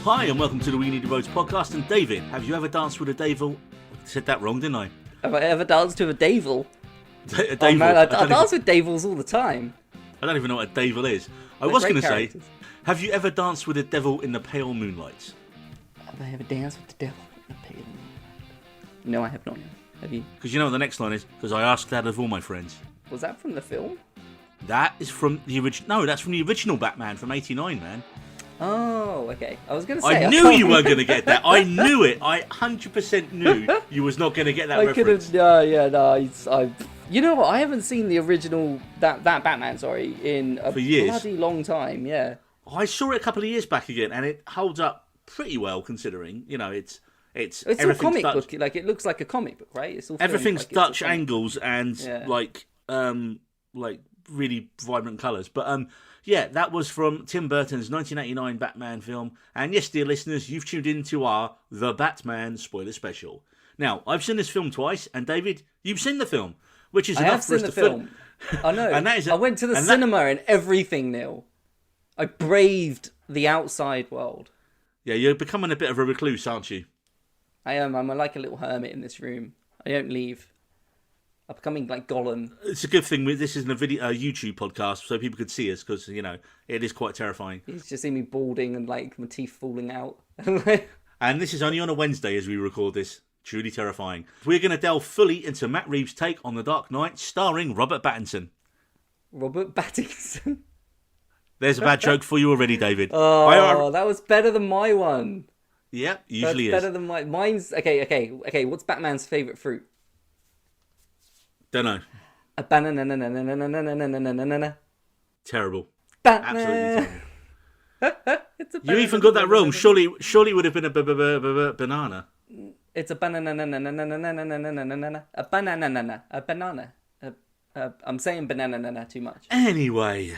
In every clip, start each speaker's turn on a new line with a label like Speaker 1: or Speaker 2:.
Speaker 1: Hi, and welcome to the We Need the Roads podcast. And David, have you ever danced with a devil? I said that wrong, didn't I?
Speaker 2: Have I ever danced with a devil?
Speaker 1: A devil.
Speaker 2: Oh man, I dance with devils all the time.
Speaker 1: I don't even know what a devil is. I
Speaker 2: They're
Speaker 1: was
Speaker 2: great
Speaker 1: going to say,
Speaker 2: characters.
Speaker 1: have you ever danced with a devil in the pale moonlight?
Speaker 2: Have I ever danced with the devil in a pale moonlight? No, I have not. Have you?
Speaker 1: Because you know what the next line is? Because I asked that of all my friends.
Speaker 2: Was that from the film?
Speaker 1: That is from the original. No, that's from the original Batman from '89, man.
Speaker 2: Oh, okay. I was going to say.
Speaker 1: I knew you weren't going to get that. I knew it. I 100% knew you was not going to get that reference.
Speaker 2: You know what? I haven't seen the original that Batman. Sorry, in a
Speaker 1: For years.
Speaker 2: bloody long time. Yeah.
Speaker 1: I saw it a couple of years back again, and it holds up pretty well considering. You know, it's
Speaker 2: all
Speaker 1: everything's
Speaker 2: comic
Speaker 1: Dutch,
Speaker 2: book. Like it looks like a comic book, right? It's all filmed
Speaker 1: everything's
Speaker 2: like it's a
Speaker 1: Dutch
Speaker 2: comic.
Speaker 1: angles and
Speaker 2: Yeah.
Speaker 1: like really vibrant colours. But yeah, that was from Tim Burton's 1989 Batman film. And yes, dear listeners, you've tuned into our The Batman spoiler special. Now, I've seen this film twice, and David, you've seen the film, which is
Speaker 2: I
Speaker 1: enough
Speaker 2: have
Speaker 1: for
Speaker 2: seen
Speaker 1: us
Speaker 2: the
Speaker 1: to
Speaker 2: film. I know.
Speaker 1: And that is
Speaker 2: I went to the cinema and everything, Neil. I braved the outside world.
Speaker 1: Yeah, you're becoming a bit of a recluse, aren't you?
Speaker 2: I am. I'm like a little hermit in this room. I don't leave. I'm becoming like Gollum.
Speaker 1: It's a good thing this isn't a YouTube podcast, so people could see us, because, you know, it is quite terrifying.
Speaker 2: You just see me balding and like my teeth falling out.
Speaker 1: And this is only on a Wednesday as we record this. Truly terrifying. We're going to delve fully into Matt Reeves' take on The Dark Knight, starring Robert Pattinson.
Speaker 2: Robert Pattinson.
Speaker 1: There's a bad joke for you already, David.
Speaker 2: Oh, that was better than my one.
Speaker 1: Yep, usually
Speaker 2: That's
Speaker 1: is.
Speaker 2: better than mine's. Okay. What's Batman's favorite fruit?
Speaker 1: Don't know.
Speaker 2: A banana.
Speaker 1: Terrible.
Speaker 2: Batman.
Speaker 1: Absolutely terrible.
Speaker 2: It's a
Speaker 1: You even got that wrong. Surely it would have been a banana.
Speaker 2: It's a banana. A banana. I'm saying banana too much.
Speaker 1: Anyway,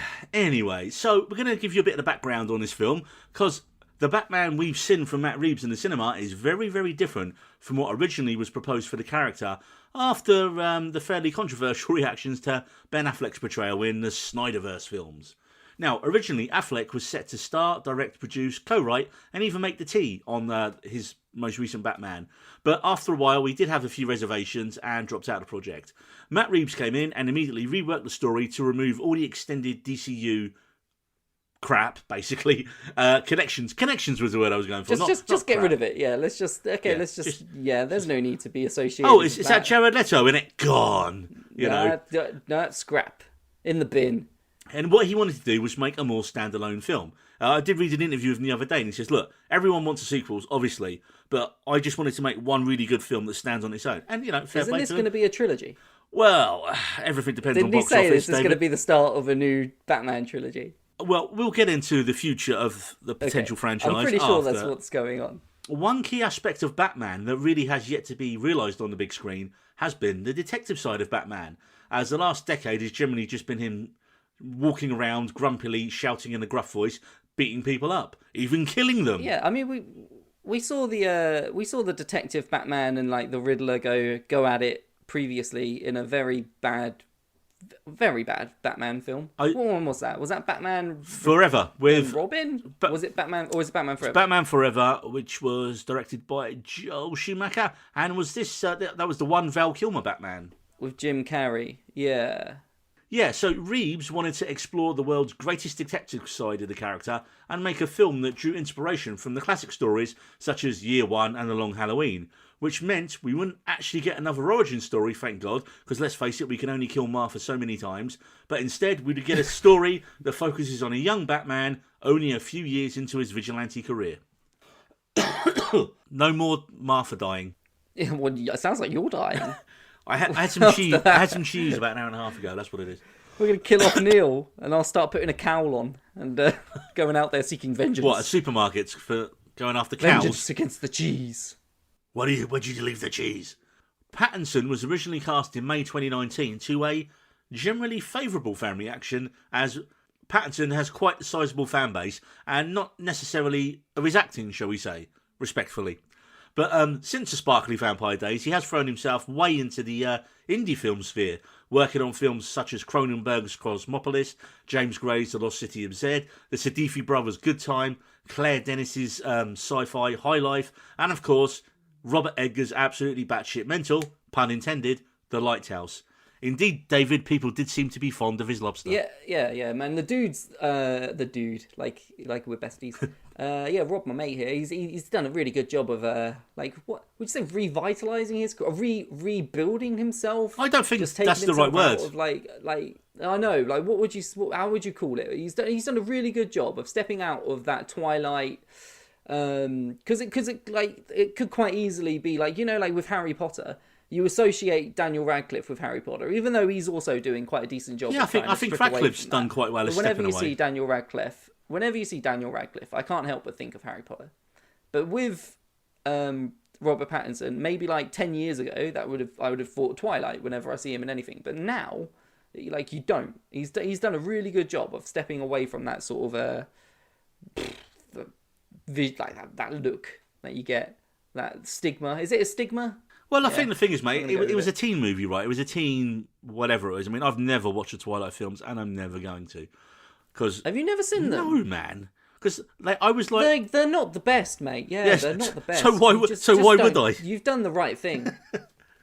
Speaker 1: so we're going to give you a bit of the background on this film, because the Batman we've seen from Matt Reeves in the cinema is very, very different from what originally was proposed for the character after the fairly controversial reactions to Ben Affleck's portrayal in the Snyderverse films. Now, originally, Affleck was set to star, direct, produce, co-write, and even make the tea on his most recent Batman. But after a while, he did have a few reservations and dropped out of the project. Matt Reeves came in and immediately reworked the story to remove all the extended DCU crap, basically. Connections was the word I was going for.
Speaker 2: Just get rid of it. Yeah, let's just there's no need to be associated.
Speaker 1: Oh, it's that Jared Leto in it. Gone. You know.
Speaker 2: No, scrap in the bin.
Speaker 1: And what he wanted to do was make a more standalone film. I did read an interview with him the other day, and he says, look, everyone wants a sequels, obviously, but I just wanted to make one really good film that stands on its own. And, you know, fair
Speaker 2: Isn't
Speaker 1: play
Speaker 2: this
Speaker 1: to
Speaker 2: going to
Speaker 1: him.
Speaker 2: be a trilogy?
Speaker 1: Well, everything depends
Speaker 2: Didn't
Speaker 1: on
Speaker 2: he
Speaker 1: box
Speaker 2: say
Speaker 1: office,
Speaker 2: this is going to be the start of a new Batman trilogy?
Speaker 1: Well, we'll get into the future of the potential franchise.
Speaker 2: I'm pretty sure that's
Speaker 1: after.
Speaker 2: what's going on.
Speaker 1: One key aspect of Batman that really has yet to be realised on the big screen has been the detective side of Batman, as the last decade has generally just been him walking around grumpily, shouting in a gruff voice, beating people up, even killing them.
Speaker 2: Yeah, I mean we saw the detective Batman and like the Riddler go at it previously in a very bad Batman film. What one was that? Was that Batman
Speaker 1: Forever with
Speaker 2: Robin? Was it Batman or was it Batman Forever?
Speaker 1: Batman Forever, which was directed by Joel Schumacher, and was this that was the one Val Kilmer Batman
Speaker 2: with Jim Carrey? Yeah.
Speaker 1: Yeah, so Reeves wanted to explore the world's greatest detective side of the character and make a film that drew inspiration from the classic stories such as Year One and The Long Halloween, which meant we wouldn't actually get another origin story, thank God, because let's face it, we can only kill Martha so many times, but instead we'd get a story that focuses on a young Batman only a few years into his vigilante career. No more Martha dying.
Speaker 2: Yeah, well, it sounds like you're dying.
Speaker 1: I had some cheese. I had some cheese about an hour and a half ago. That's what it is.
Speaker 2: We're going to kill off Neil, and I'll start putting a cowl on and going out there seeking vengeance.
Speaker 1: What, at supermarkets for going after cows?
Speaker 2: Vengeance against the cheese.
Speaker 1: Where'd you leave the cheese? Pattinson was originally cast in May 2019 to a generally favourable fan reaction, as Pattinson has quite a sizable fan base, and not necessarily of his acting, shall we say, respectfully. But since the sparkly vampire days, he has thrown himself way into the indie film sphere, working on films such as Cronenberg's Cosmopolis, James Gray's The Lost City of Z, the Sadifi Brothers' Good Time, Claire Denis's sci-fi High Life, and of course Robert Eggers' absolutely batshit mental, pun intended, The Lighthouse. Indeed, David, people did seem to be fond of his lobster.
Speaker 2: Yeah, man. The dude, like we're besties. Rob, my mate here, he's done a really good job of what would you say, revitalizing his, rebuilding himself.
Speaker 1: I don't think that's the right word.
Speaker 2: I know, like how would you call it? He's done a really good job of stepping out of that Twilight. Because it could quite easily be like, like with Harry Potter. You associate Daniel Radcliffe with Harry Potter, even though he's also doing quite a decent job.
Speaker 1: Yeah, I think Radcliffe's done quite well as stepping away.
Speaker 2: Whenever you see Daniel Radcliffe, I can't help but think of Harry Potter. But with Robert Pattinson, maybe like 10 years ago, I would have thought Twilight whenever I see him in anything. But now, like, you don't. He's done a really good job of stepping away from that sort of that look that you get, that stigma. Is it a stigma?
Speaker 1: Well, I think the thing is, mate, it was a teen movie, right? It was a teen whatever it was. I mean, I've never watched the Twilight films, and I'm never going to.
Speaker 2: Have you never seen them?
Speaker 1: No, man. Because I was like,
Speaker 2: they're not the best, mate. Yeah, yes. They're not the best.
Speaker 1: So why would I?
Speaker 2: You've done the right thing.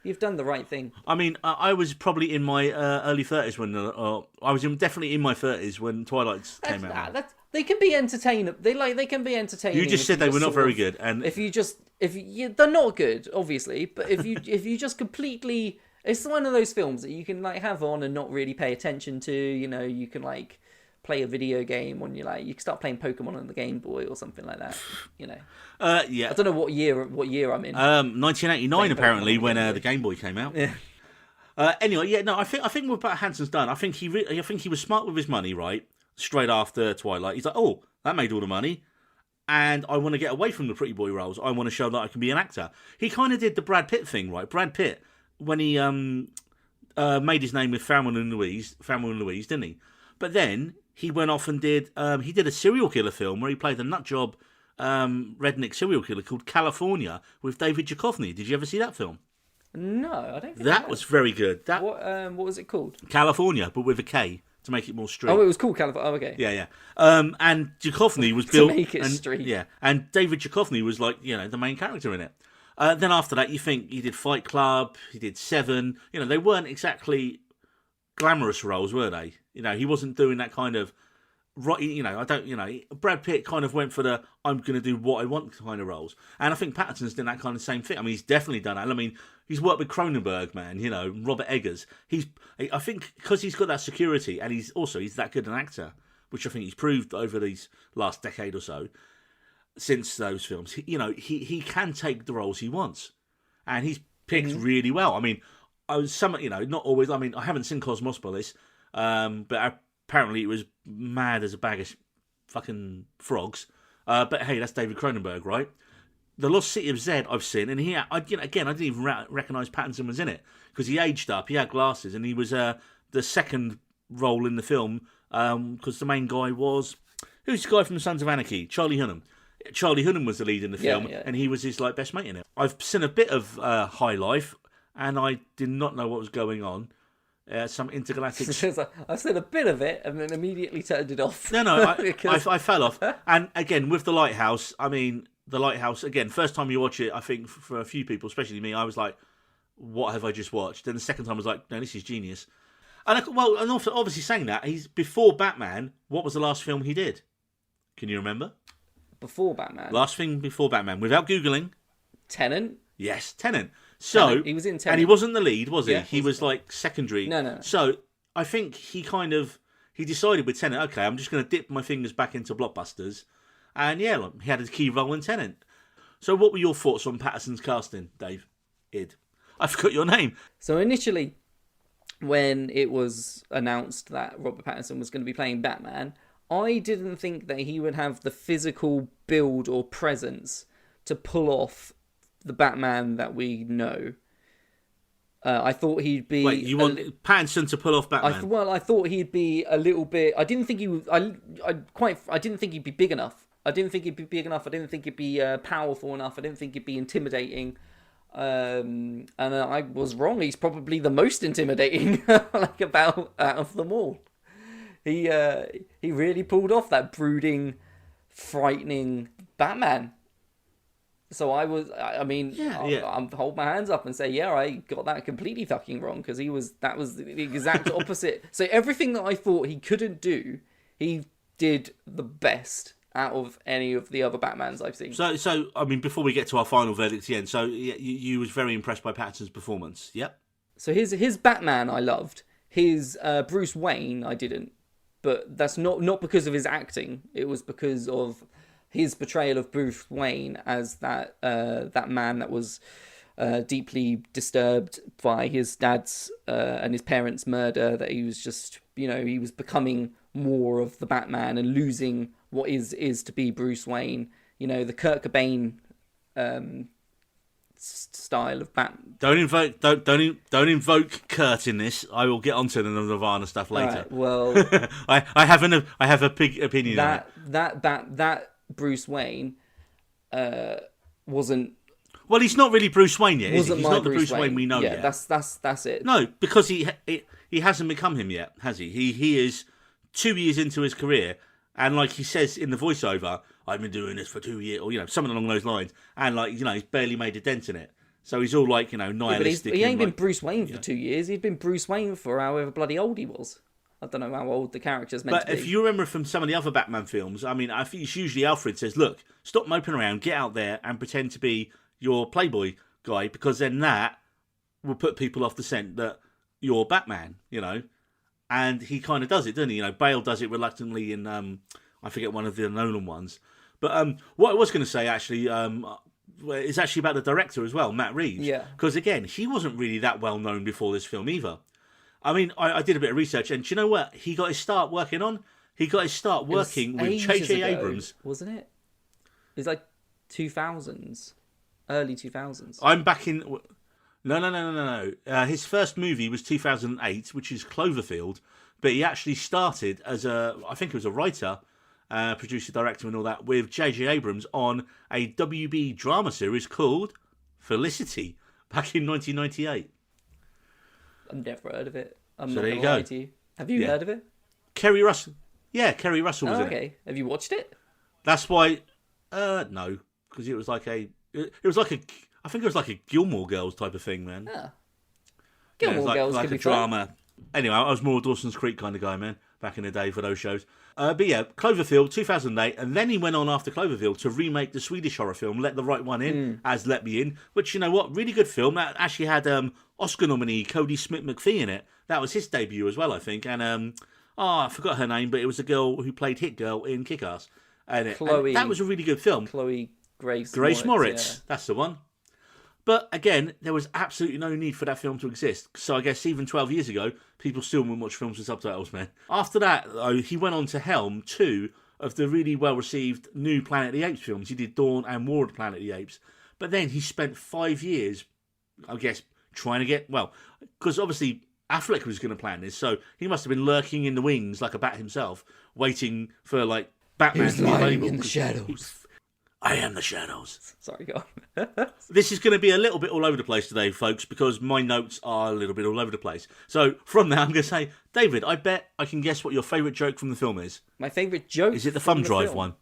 Speaker 2: You've done the right thing.
Speaker 1: I mean, I was probably in my early 30s when I was definitely in my 30s when Twilight came out.
Speaker 2: They can be entertaining. They can be entertaining.
Speaker 1: You just said they were not very good, and
Speaker 2: they're not good, obviously. But if you just completely, it's one of those films that you can like have on and not really pay attention to. You can like play a video game when you can start playing Pokemon on the Game Boy or something like that.
Speaker 1: Yeah.
Speaker 2: I don't know what year I'm in.
Speaker 1: 1989 apparently when the Game Boy came out.
Speaker 2: Yeah.
Speaker 1: Anyway, yeah, no, I think what Pat Hanson's done, I think he was smart with his money, right? Straight after Twilight, he's like, oh, that made all the money, and I want to get away from the pretty boy roles. I want to show that I can be an actor. He kind of did the Brad Pitt thing, right? Brad Pitt, when he made his name with Thelma and Louise, didn't he? But then he went off and did a serial killer film where he played a nutjob redneck serial killer called California with David Duchovny. Did you ever see that film?
Speaker 2: No, I don't think
Speaker 1: that was very good.
Speaker 2: What was it called?
Speaker 1: California, but with a K. To make it more street.
Speaker 2: Oh, it was called California. Oh, okay.
Speaker 1: Yeah. And Duchovny was built
Speaker 2: to make it street.
Speaker 1: Yeah, and David Duchovny was like the main character in it. Then after that, you think he did Fight Club, he did Seven. They weren't exactly glamorous roles, were they? He wasn't doing that kind of right. Brad Pitt kind of went for the I'm going to do what I want kind of roles, and I think Pattinson's done that kind of same thing. I mean, he's definitely done that. I mean, he's worked with Cronenberg, man. Robert Eggers. I think because he's got that security, and he's that good an actor, which I think he's proved over these last decade or so. Since those films, he can take the roles he wants, and he's picked really well. I mean, not always. I mean, I haven't seen Cosmopolis, but apparently it was mad as a bag of fucking frogs. But hey, that's David Cronenberg, right? The Lost City of Z I've seen, and I didn't even recognise Pattinson was in it because he aged up, he had glasses, and he was the second role in the film because the main guy was who's the guy from the Sons of Anarchy, Charlie Hunnam. Charlie Hunnam was the lead in the film, and he was his best mate in it. I've seen a bit of High Life, and I did not know what was going on. Some intergalactic.
Speaker 2: I've seen a bit of it and then immediately turned it off.
Speaker 1: No, I fell off. And again, with The Lighthouse, I mean, The Lighthouse, again, first time you watch it, I think for a few people, especially me, I was like, what have I just watched? And the second time I was like, no, this is genius. And also, obviously saying that, he's before Batman, what was the last film he did? Can you remember?
Speaker 2: Before Batman?
Speaker 1: Last thing before Batman, without Googling.
Speaker 2: Tenet?
Speaker 1: Yes, Tenet. So
Speaker 2: he was in Tenet.
Speaker 1: And he wasn't the lead, was he?
Speaker 2: Yeah,
Speaker 1: he was like secondary.
Speaker 2: No.
Speaker 1: So I think he decided with Tenet, okay, I'm just going to dip my fingers back into blockbusters. And yeah, he had a key role in Tenet. So what were your thoughts on Pattinson's casting, Dave? I forgot your name.
Speaker 2: So initially, when it was announced that Robert Pattinson was going to be playing Batman, I didn't think that he would have the physical build or presence to pull off the Batman that we know. I thought he'd be.
Speaker 1: Wait, you want Pattinson to pull off Batman?
Speaker 2: I thought he'd be a little bit. I didn't think he was. I didn't think he'd be big enough. I didn't think he'd be big enough. I didn't think he'd be powerful enough. I didn't think he'd be intimidating. And I was wrong. He's probably the most intimidating, out of them all. He really pulled off that brooding frightening Batman. So I mean, I'll hold my hands up and say, yeah, I got that completely fucking wrong, because that was the exact opposite. So everything that I thought he couldn't do, he did the best out of any of the other Batmans I've seen.
Speaker 1: So I mean, before we get to our final verdict at the end, so you was very impressed by Pattinson's performance, yep?
Speaker 2: So his Batman I loved. His Bruce Wayne I didn't. But that's not because of his acting. It was because of his portrayal of Bruce Wayne as that man that was deeply disturbed by his dad's and his parents' murder. That he was just, he was becoming more of the Batman and losing what is to be Bruce Wayne. The Kurt Cobain style of Batman.
Speaker 1: Don't invoke Kurt in this. I will get onto the Nirvana stuff later.
Speaker 2: Right, well,
Speaker 1: I have a big opinion on it.
Speaker 2: That Bruce Wayne wasn't.
Speaker 1: Well, he's not really Bruce Wayne yet. Is he?
Speaker 2: Wasn't
Speaker 1: He's
Speaker 2: my
Speaker 1: not the
Speaker 2: Bruce
Speaker 1: Bruce Wayne we know
Speaker 2: yeah,
Speaker 1: yet.
Speaker 2: That's it.
Speaker 1: No, because he hasn't become him yet, has he? He is 2 years into his career, and like he says in the voiceover, I've been doing this for 2 years, or something along those lines, and he's barely made a dent in it. So he's all like nihilistic.
Speaker 2: But he ain't been Bruce Wayne for 2 years. He'd been Bruce Wayne for however bloody old he was. I don't know how old the character's meant to be.
Speaker 1: But if you remember from some of the other Batman films, I mean, I think it's usually Alfred says, look, stop moping around, get out there and pretend to be your Playboy guy, because then that will put people off the scent that you're Batman, And he kind of does it, doesn't he? Bale does it reluctantly in, I forget, one of the Nolan ones. But what I was going to say, actually, is actually about the director as well, Matt Reeves.
Speaker 2: Yeah.
Speaker 1: Because, again, he wasn't really that well known before this film either. I mean, I did a bit of research, and do you know what he got his start working on? He got his start working with J.J. Abrams.
Speaker 2: Wasn't it? It was like 2000s. Early 2000s.
Speaker 1: I'm back in... No. His first movie was 2008, which is Cloverfield, but he actually started as I think he was a writer, producer, director and all that, with J.J. Abrams on a WB drama series called Felicity, back in 1998.
Speaker 2: I've never heard of it. I'm
Speaker 1: So
Speaker 2: not
Speaker 1: there
Speaker 2: going
Speaker 1: you
Speaker 2: to lie
Speaker 1: go.
Speaker 2: to you. Have you heard of it?
Speaker 1: Kerry Russell. Yeah, Kerry Russell was in it.
Speaker 2: Okay. Have you watched it?
Speaker 1: That's why... no, because it was like a... I think it was like a Gilmore Girls type of thing, man.
Speaker 2: Yeah. Gilmore Girls
Speaker 1: like
Speaker 2: could
Speaker 1: a
Speaker 2: be fun.
Speaker 1: drama. Anyway, I was more a Dawson's Creek kind of guy, man, back in the day for those shows. But yeah, Cloverfield, 2008, and then he went on after Cloverfield to remake the Swedish horror film Let the Right One In, as Let Me In, which, you know what, really good film. That actually had Oscar nominee Cody Smith-McPhee in it. That was his debut as well, I think. And, I forgot her name, but it was the girl who played Hit Girl in Kick-Ass. And that was a really good film.
Speaker 2: Chloe Grace
Speaker 1: Moritz,
Speaker 2: yeah.
Speaker 1: That's the one. But again, there was absolutely no need for that film to exist. So I guess even 12 years ago, people still wouldn't watch films with subtitles, man. After that, though, he went on to helm 2 of the really well-received new Planet of the Apes films. He did Dawn and War of the Planet of the Apes. But then he spent 5 years, I guess, trying to get... Well, because obviously Affleck was going to plan this, so he must have been lurking in the wings like a bat himself, waiting for, like, Batman to be available.
Speaker 2: In the shadows.
Speaker 1: I am the shadows.
Speaker 2: Sorry, go on.
Speaker 1: This is going to be a little bit all over the place today, folks, because my notes are a little bit all over the place. So from there, I'm going to say, David, I bet I can guess what your favourite joke from the film is.
Speaker 2: My favourite joke?
Speaker 1: Is it the thumb drive one?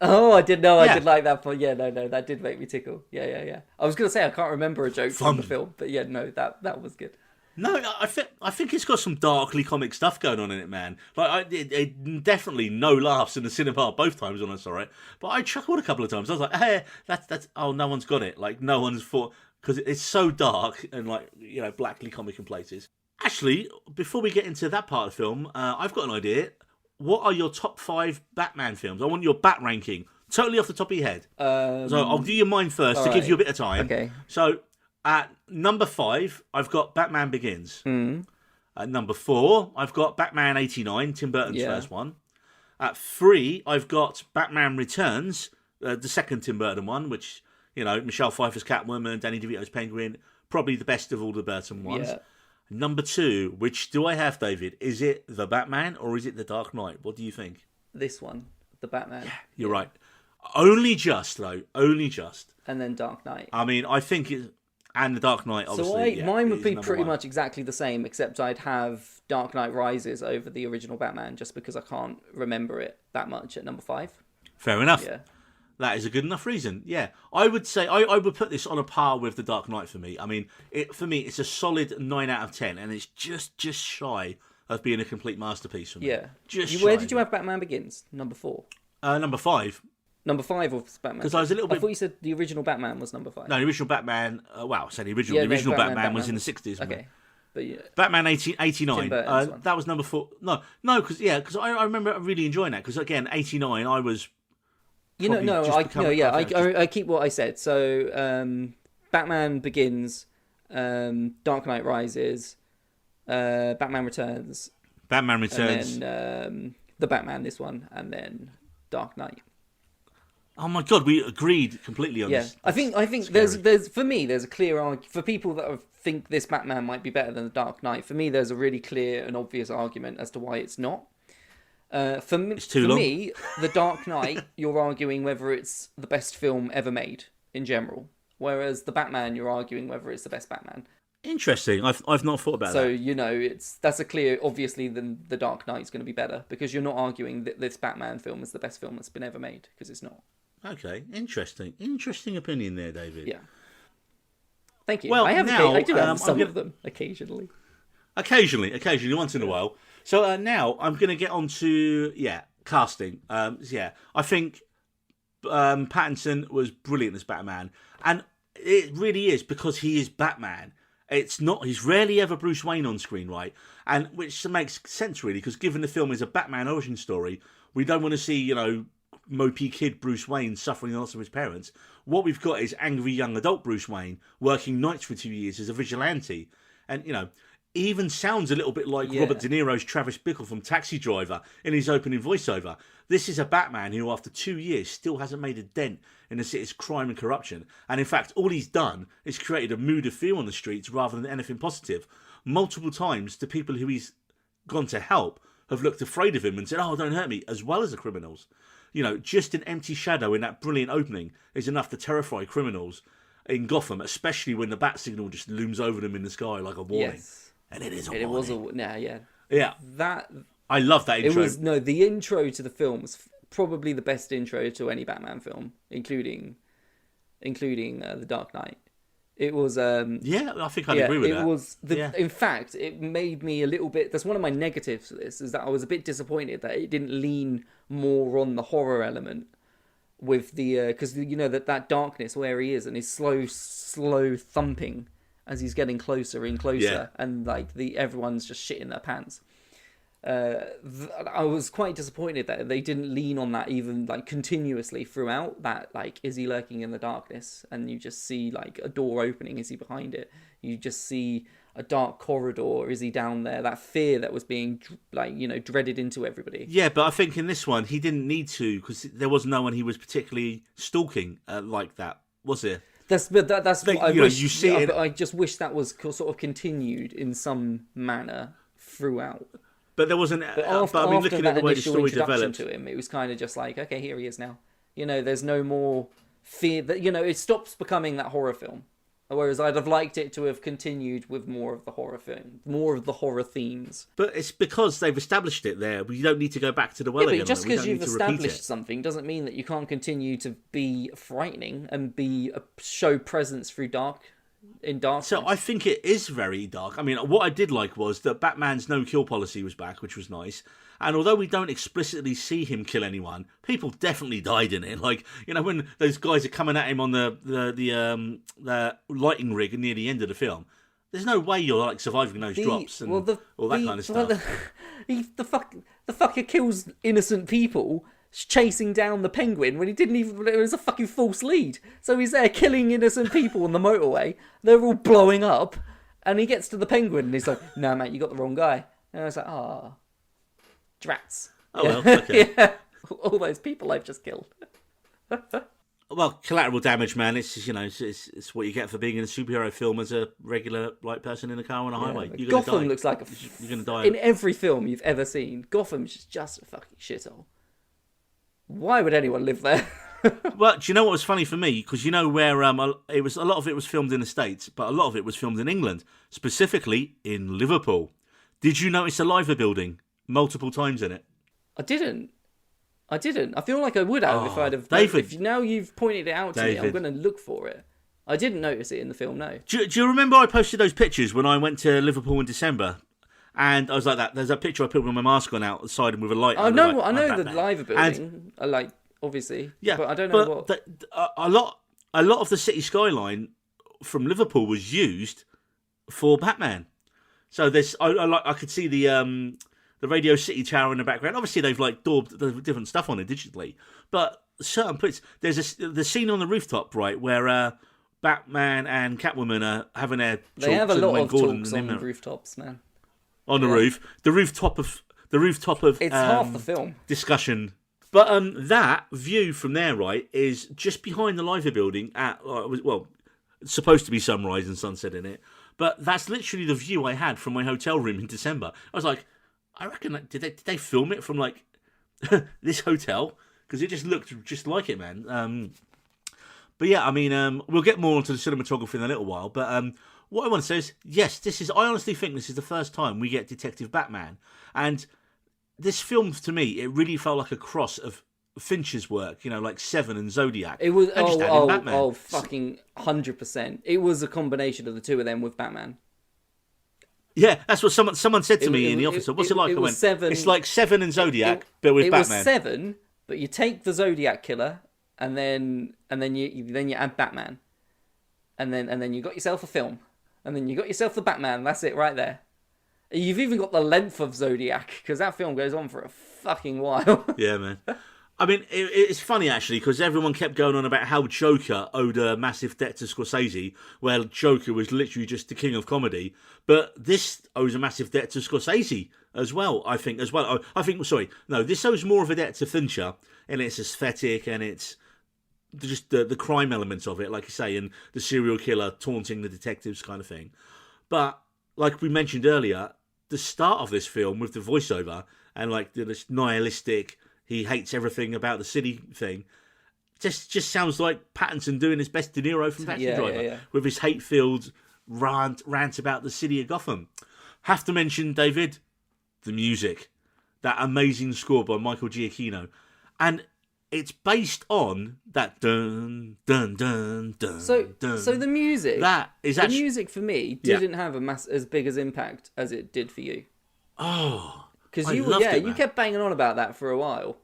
Speaker 2: Oh, I did know.
Speaker 1: Yeah.
Speaker 2: I did like that. Yeah, no, that did make me tickle. Yeah. I was going to say I can't remember a joke from the film, but yeah, no, that was good.
Speaker 1: No, I think it's got some darkly comic stuff going on in it, man. Like, it definitely no laughs in the cinema both times when I saw it. But I chuckled a couple of times. I was like, hey, that's oh, no one's got it. Like, no one's thought, because it's so dark and, like, you know, blackly comic in places. Actually, before we get into that part of the film, I've got an idea. What are your top 5 Batman films? I want your Bat ranking, totally off the top of your head. So I'll do your mine first to give you a bit of time.
Speaker 2: Okay.
Speaker 1: So at number 5, I've got Batman Begins.
Speaker 2: Mm.
Speaker 1: At number 4, I've got Batman 89, Tim Burton's first one. At 3, I've got Batman Returns, the second Tim Burton one, which, you know, Michelle Pfeiffer's Catwoman, Danny DeVito's Penguin, probably the best of all the Burton ones.
Speaker 2: Yeah.
Speaker 1: Number 2, which do I have, David? Is it The Batman or is it The Dark Knight? What do you think?
Speaker 2: This one, The Batman. Yeah,
Speaker 1: you're right. Only just, though. Only just.
Speaker 2: And then Dark Knight.
Speaker 1: I mean, I think it... And The Dark Knight, obviously.
Speaker 2: So mine would be pretty much exactly the same, except I'd have Dark Knight Rises over the original Batman, just because I can't remember it that much at number 5.
Speaker 1: Fair enough.
Speaker 2: Yeah.
Speaker 1: That is a good enough reason. Yeah, I would say I would put this on a par with The Dark Knight for me. I mean, for me, it's a solid 9 out of 10, and it's just shy of being a complete masterpiece for me.
Speaker 2: Yeah.
Speaker 1: Just
Speaker 2: Where
Speaker 1: shy.
Speaker 2: did you have Batman Begins? Number 4.
Speaker 1: Number 5.
Speaker 2: Number 5 was Batman.
Speaker 1: Because I was a little bit.
Speaker 2: I thought you said the original Batman was number 5.
Speaker 1: No, the original Batman. I say the original.
Speaker 2: Yeah,
Speaker 1: the original
Speaker 2: Batman
Speaker 1: Batman was in the
Speaker 2: was-
Speaker 1: 60s.
Speaker 2: Okay. But yeah.
Speaker 1: Batman 89.
Speaker 2: Tim Burton's one.
Speaker 1: That was number 4. No, because I remember really enjoying that. Because again, 89, I was.
Speaker 2: You know,
Speaker 1: probably just become-
Speaker 2: I keep what I said. So, Batman Begins, Dark Knight Rises, Batman Returns,
Speaker 1: Batman Returns.
Speaker 2: and then the Batman, this one, and then Dark Knight.
Speaker 1: Oh my God, we agreed completely on
Speaker 2: Yeah,
Speaker 1: this.
Speaker 2: I think there's for me there's a clear argument for people that think this Batman might be better than the Dark Knight. For me, there's a really clear and obvious argument as to why it's not. For me, The Dark Knight, you're arguing whether it's the best film ever made in general, whereas the Batman, you're arguing whether it's the best Batman.
Speaker 1: Interesting. I've not thought about
Speaker 2: So
Speaker 1: that.
Speaker 2: that's a clear. Obviously, then The Dark Knight's going to be better because you're not arguing that this Batman film is the best film that's been ever made because it's not.
Speaker 1: Okay, interesting opinion there, David.
Speaker 2: Yeah. Thank you.
Speaker 1: Well,
Speaker 2: I do have some
Speaker 1: I'm
Speaker 2: of them occasionally.
Speaker 1: Occasionally, once in a while. So now I'm going to get on to casting. I think Pattinson was brilliant as Batman, and it really is because he is Batman. He's rarely ever Bruce Wayne on screen, right? And which makes sense really, because given the film is a Batman origin story, we don't want to see mopey kid Bruce Wayne suffering the loss of his parents. What we've got is angry young adult Bruce Wayne working nights for 2 years as a vigilante, and even sounds a little bit like Robert De Niro's Travis Bickle from Taxi Driver in his opening voiceover. This is a Batman who, after 2 years, still hasn't made a dent in the city's crime and corruption. And in fact, all he's done is created a mood of fear on the streets rather than anything positive. Multiple times, the people who he's gone to help have looked afraid of him and said, "Oh, don't hurt me," as well as the criminals. Just an empty shadow in that brilliant opening is enough to terrify criminals in Gotham, especially when the bat signal just looms over them in the sky like a warning.
Speaker 2: Yes.
Speaker 1: And it is a
Speaker 2: It
Speaker 1: warning.
Speaker 2: was yeah.
Speaker 1: Yeah.
Speaker 2: That
Speaker 1: I love that intro.
Speaker 2: the intro to the film was probably the best intro to any Batman film, including The Dark Knight. It was
Speaker 1: Yeah, I think I'd agree with that.
Speaker 2: It was
Speaker 1: Yeah.
Speaker 2: In fact, it made me a little bit. That's one of my negatives for this is that I was a bit disappointed that it didn't lean more on the horror element with the because that darkness where he is and his slow thumping as he's getting closer and closer, and everyone's just shitting their pants. I was quite disappointed that they didn't lean on that even continuously throughout. That is he lurking in the darkness, and you just see a door opening. Is he behind it? You just see a dark corridor. Is he down there? That fear that was being dreaded into everybody.
Speaker 1: Yeah, but I think in this one he didn't need to because there was no one he was particularly stalking like that, was there?
Speaker 2: That's what I wish.
Speaker 1: You see it.
Speaker 2: But I just wish that was sort of continued in some manner throughout.
Speaker 1: But there wasn't.
Speaker 2: But after,
Speaker 1: I mean, looking
Speaker 2: that
Speaker 1: at the way the
Speaker 2: initial
Speaker 1: story
Speaker 2: introduction
Speaker 1: developed,
Speaker 2: to him, it was kind of just okay, here he is now. There's no more fear. That it stops becoming that horror film. Whereas I'd have liked it to have continued with more of the horror film, more of the horror themes.
Speaker 1: But it's because they've established it there. We don't need to go back to the well again.
Speaker 2: But just
Speaker 1: because
Speaker 2: you've established something doesn't mean that you can't continue to be frightening and show presence through darkness.
Speaker 1: So I think it is very dark. I mean, what I did like was that Batman's no-kill policy was back, which was nice. And although we don't explicitly see him kill anyone, people definitely died in it. When those guys are coming at him on the lighting rig near the end of the film, there's no way you're surviving those drops and all that kind of stuff.
Speaker 2: The fucker kills innocent people chasing down the Penguin when he didn't even. It was a fucking false lead. So he's there killing innocent people on the motorway. They're all blowing up, and he gets to the Penguin and he's like, "No, mate, you got the wrong guy." And I was like, "Ah, drats."
Speaker 1: Oh well, okay.
Speaker 2: Yeah, all those people I've just killed.
Speaker 1: Well, collateral damage, man. It's it's what you get for being in a superhero film as a regular person in a car on a highway. You're gonna
Speaker 2: Gotham
Speaker 1: die.
Speaker 2: looks like
Speaker 1: You're gonna die
Speaker 2: in every film you've ever seen. Gotham's just a fucking shithole. Why would anyone live there?
Speaker 1: Well, do you know what was funny for me? Because where it was, a lot of it was filmed in the States, but a lot of it was filmed in England, specifically in Liverpool. Did you notice the Liver building multiple times in it?
Speaker 2: I didn't. I didn't. I feel like I would have if I'd have.
Speaker 1: David.
Speaker 2: If now you've pointed it out to me, I'm
Speaker 1: David.
Speaker 2: going to look for it. I didn't notice it in the film. No.
Speaker 1: Do you remember I posted those pictures when I went to Liverpool in December? And I was like that. There's that picture I put with my mask on outside and with a light.
Speaker 2: I
Speaker 1: and
Speaker 2: know.
Speaker 1: like,
Speaker 2: I know the
Speaker 1: Batman.
Speaker 2: Live building. I like obviously.
Speaker 1: Yeah,
Speaker 2: but I don't know what.
Speaker 1: A lot of the city skyline from Liverpool was used for Batman. So there's, I could see the Radio City Tower in the background. Obviously, they've like daubed the different stuff on it digitally, but certain places. There's the scene on the rooftop, right, where Batman and Catwoman are having their talks.
Speaker 2: They have a lot of
Speaker 1: Gordon
Speaker 2: talks on the rooftops, man.
Speaker 1: On the roof, the rooftop of
Speaker 2: it's half the film
Speaker 1: discussion. But that view from there, right, is just behind the Liver building at it's supposed to be sunrise and sunset in it, but that's literally the view I had from my hotel room in December. I was like, I reckon did they film it from like this hotel, because it just looked just like it, man. But yeah, I mean, we'll get more onto the cinematography in a little while. But what I want to say is, yes, I honestly think this is the first time we get Detective Batman, and this film to me, it really felt like a cross of Fincher's work, like Seven and Zodiac.
Speaker 2: It was
Speaker 1: Batman.
Speaker 2: Fucking 100%. It was a combination of the two of them with Batman.
Speaker 1: Yeah, that's what someone said to me in the office. What's it like? I went,
Speaker 2: Seven.
Speaker 1: It's like Seven and Zodiac, but with Batman.
Speaker 2: It was Seven, but you take the Zodiac killer, and then you add Batman, and then you got yourself a film, and then you got yourself the Batman. That's it right there. You've even got the length of Zodiac, because that film goes on for a fucking while.
Speaker 1: Yeah, man. I mean, it's funny, actually, because everyone kept going on about how Joker owed a massive debt to Scorsese, where Joker was literally just the king of comedy. But this owes a massive debt to Scorsese as well, I think. This owes more of a debt to Fincher, and its aesthetic, and it's just the crime elements of it, like you say, and the serial killer taunting the detectives kind of thing. But, like we mentioned earlier, the start of this film with the voiceover, and like this nihilistic, he hates everything about the city thing, just sounds like Pattinson doing his best De Niro from Taxi Driver, with his hate-filled rant about the city of Gotham. Have to mention, David, the music. That amazing score by Michael Giacchino. And it's based on that dun, dun, dun, dun, dun.
Speaker 2: So the music...
Speaker 1: That is
Speaker 2: the
Speaker 1: actually...
Speaker 2: music, for me, didn't have as big as impact as it did for you.
Speaker 1: Oh...
Speaker 2: Because you kept banging on about that for a while,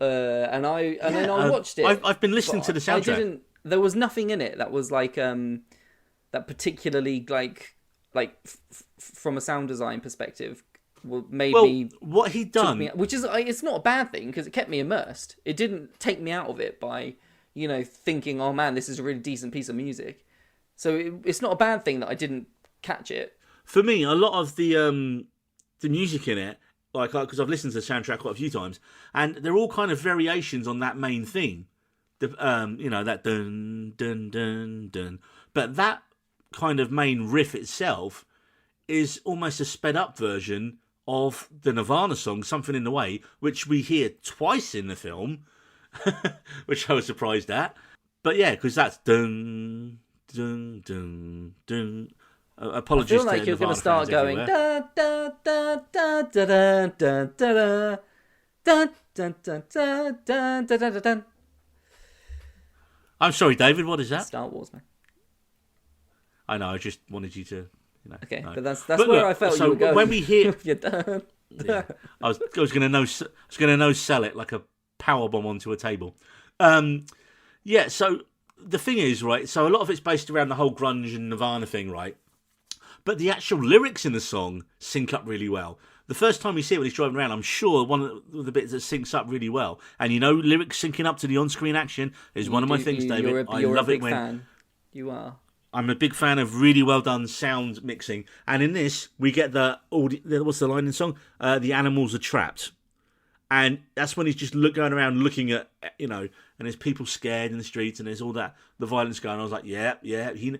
Speaker 2: and then I watched it.
Speaker 1: I've been listening to the soundtrack.
Speaker 2: There was nothing in it that was like that particularly from a sound design perspective made me.
Speaker 1: What he'd done,
Speaker 2: which is it's not a bad thing, because it kept me immersed. It didn't take me out of it by thinking, oh man, this is a really decent piece of music. So it's not a bad thing that I didn't catch it.
Speaker 1: For me, a lot of the music in it, because I've listened to the soundtrack quite a few times, and they're all kind of variations on that main theme. That dun dun dun dun. But that kind of main riff itself is almost a sped up version of the Nirvana song "Something in the Way," which we hear twice in the film, which I was surprised at. But yeah, because that's dun dun dun dun. Apologies. I
Speaker 2: feel like you're going to start going da da da da da da da da da da da da da da da.
Speaker 1: I'm sorry, David. What is that?
Speaker 2: Star Wars, man.
Speaker 1: I know. I just wanted you to,
Speaker 2: Okay,
Speaker 1: know.
Speaker 2: but that's where look, I felt you were going.
Speaker 1: When we hear,
Speaker 2: yeah,
Speaker 1: I was going to no sell it like a power bomb onto a table. Yeah. So the thing is, right. So a lot of it's based around the whole grunge and Nirvana thing, right? But the actual lyrics in the song sync up really well. The first time you see it when he's driving around, I'm sure one of the bits that syncs up really well. And lyrics syncing up to the on-screen action is one of my things, David. I love it when...
Speaker 2: Fan. You are.
Speaker 1: I'm a big fan of really well done sound mixing. And in this, we get what's the line in the song? The animals are trapped. And that's when he's just going around looking at, and there's people scared in the streets, and there's all that, the violence going on. I was like, yeah, the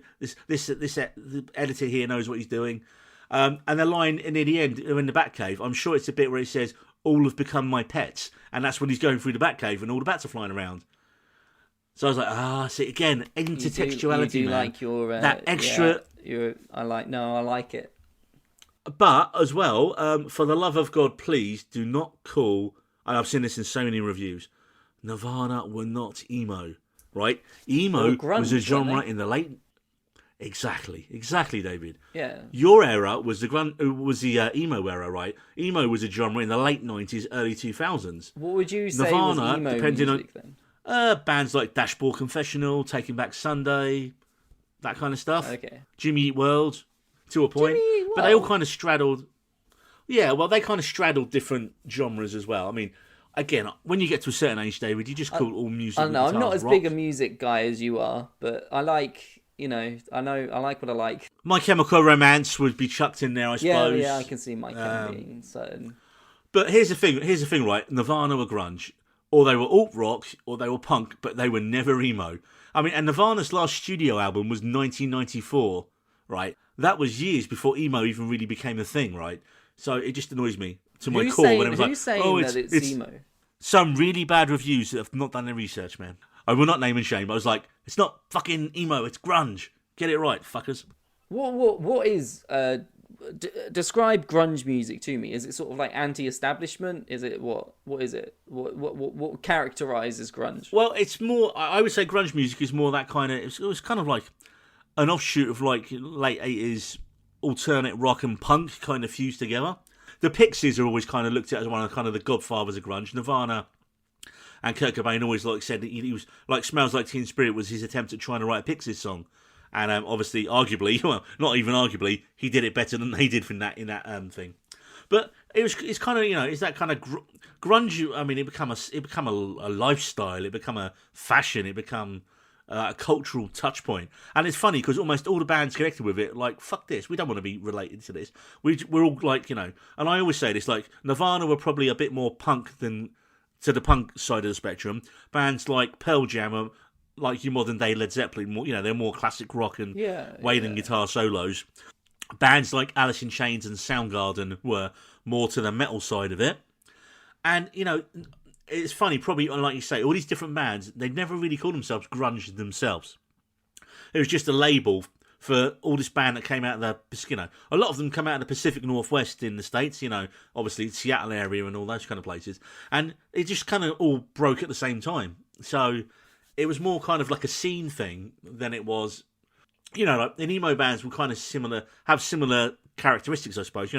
Speaker 1: editor here knows what he's doing. And the line near the end, in the Batcave, I'm sure it's a bit where he says, all have become my pets. And that's when he's going through the Batcave and all the bats are flying around. So I was like, see, again, intertextuality,
Speaker 2: you do
Speaker 1: man.
Speaker 2: Like your,
Speaker 1: that extra...
Speaker 2: Yeah, I like it.
Speaker 1: But, as well, for the love of God, please do not call and I've seen this in so many reviews, Nirvana were not emo, right?
Speaker 2: They
Speaker 1: Emo
Speaker 2: were grunge,
Speaker 1: was a genre
Speaker 2: weren't they?
Speaker 1: in the late... Exactly, David.
Speaker 2: Yeah.
Speaker 1: Your era was the emo era, right? Emo was a genre in the late 90s, early 2000s.
Speaker 2: What would you say
Speaker 1: Nirvana,
Speaker 2: was emo
Speaker 1: depending
Speaker 2: music
Speaker 1: on
Speaker 2: then?
Speaker 1: bands like Dashboard Confessional, Taking Back Sunday, that kind of stuff.
Speaker 2: Okay.
Speaker 1: Jimmy Eat World, to a point.
Speaker 2: Jimmy Eat
Speaker 1: But they all
Speaker 2: World?
Speaker 1: kind of straddled. Yeah, well, they kind of straddled different genres as well. I mean, again, when you get to a certain age, David, you just call all music.
Speaker 2: I don't know.
Speaker 1: with
Speaker 2: I'm not
Speaker 1: guitars
Speaker 2: as
Speaker 1: rock.
Speaker 2: big a music guy as you are, but I like. I like what I like.
Speaker 1: My Chemical Romance would be chucked in there, I suppose.
Speaker 2: Yeah, I can see Mike being certain.
Speaker 1: But here's the thing, right? Nirvana were grunge, or they were alt rock, or they were punk, but they were never emo. I mean, and Nirvana's last studio album was 1994, right? That was years before emo even really became a thing, right? So it just annoys me to my core. When it was
Speaker 2: Who's saying that it's emo?
Speaker 1: Some really bad reviews that have not done their research, man. I will not name and shame, but I was like, it's not fucking emo, it's grunge. Get it right, fuckers.
Speaker 2: What is describe grunge music to me? Is it sort of like anti-establishment? Is it what is it? What characterizes grunge?
Speaker 1: Well, it's more, I would say grunge music is more that kind of, it was kind of like an offshoot of like late 80s alternate rock and punk kind of fused together. The Pixies are always kind of looked at as one of kind of the godfathers of grunge. Nirvana and Kurt Cobain always said that he was like Smells Like Teen Spirit was his attempt at trying to write a Pixies song, and obviously, arguably, well, not even arguably, he did it better than they did in that thing. But it's kind of it's that kind of grunge. I mean, it become a lifestyle, it become a fashion, it become a cultural touch point. And it's funny because almost all the bands connected with it, like, fuck this, we don't want to be related to this. We're all like, and I always say this, like, Nirvana were probably a bit more punk than to the punk side of the spectrum. Bands like Pearl Jam are like your modern day Led Zeppelin, more, they're more classic rock and wailing guitar solos. Bands like Alice in Chains and Soundgarden were more to the metal side of it. And, it's funny, probably, like you say, all these different bands, they never really called themselves grunge themselves. It was just a label for all this band that came out of the, a lot of them come out of the Pacific Northwest in the States, obviously Seattle area and all those kind of places. And it just kind of all broke at the same time. So it was more kind of like a scene thing than it was, like in emo bands were kind of have similar characteristics, I suppose,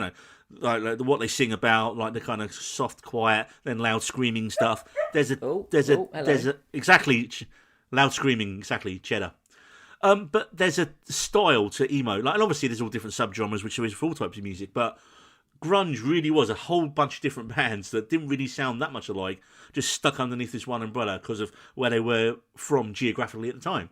Speaker 1: like what they sing about, like the kind of soft, quiet, then loud screaming stuff. There's a exactly loud screaming, exactly cheddar. But there's a style to emo, and obviously there's all different subgenres, which there is for all types of music. But grunge really was a whole bunch of different bands that didn't really sound that much alike, just stuck underneath this one umbrella because of where they were from geographically at the time.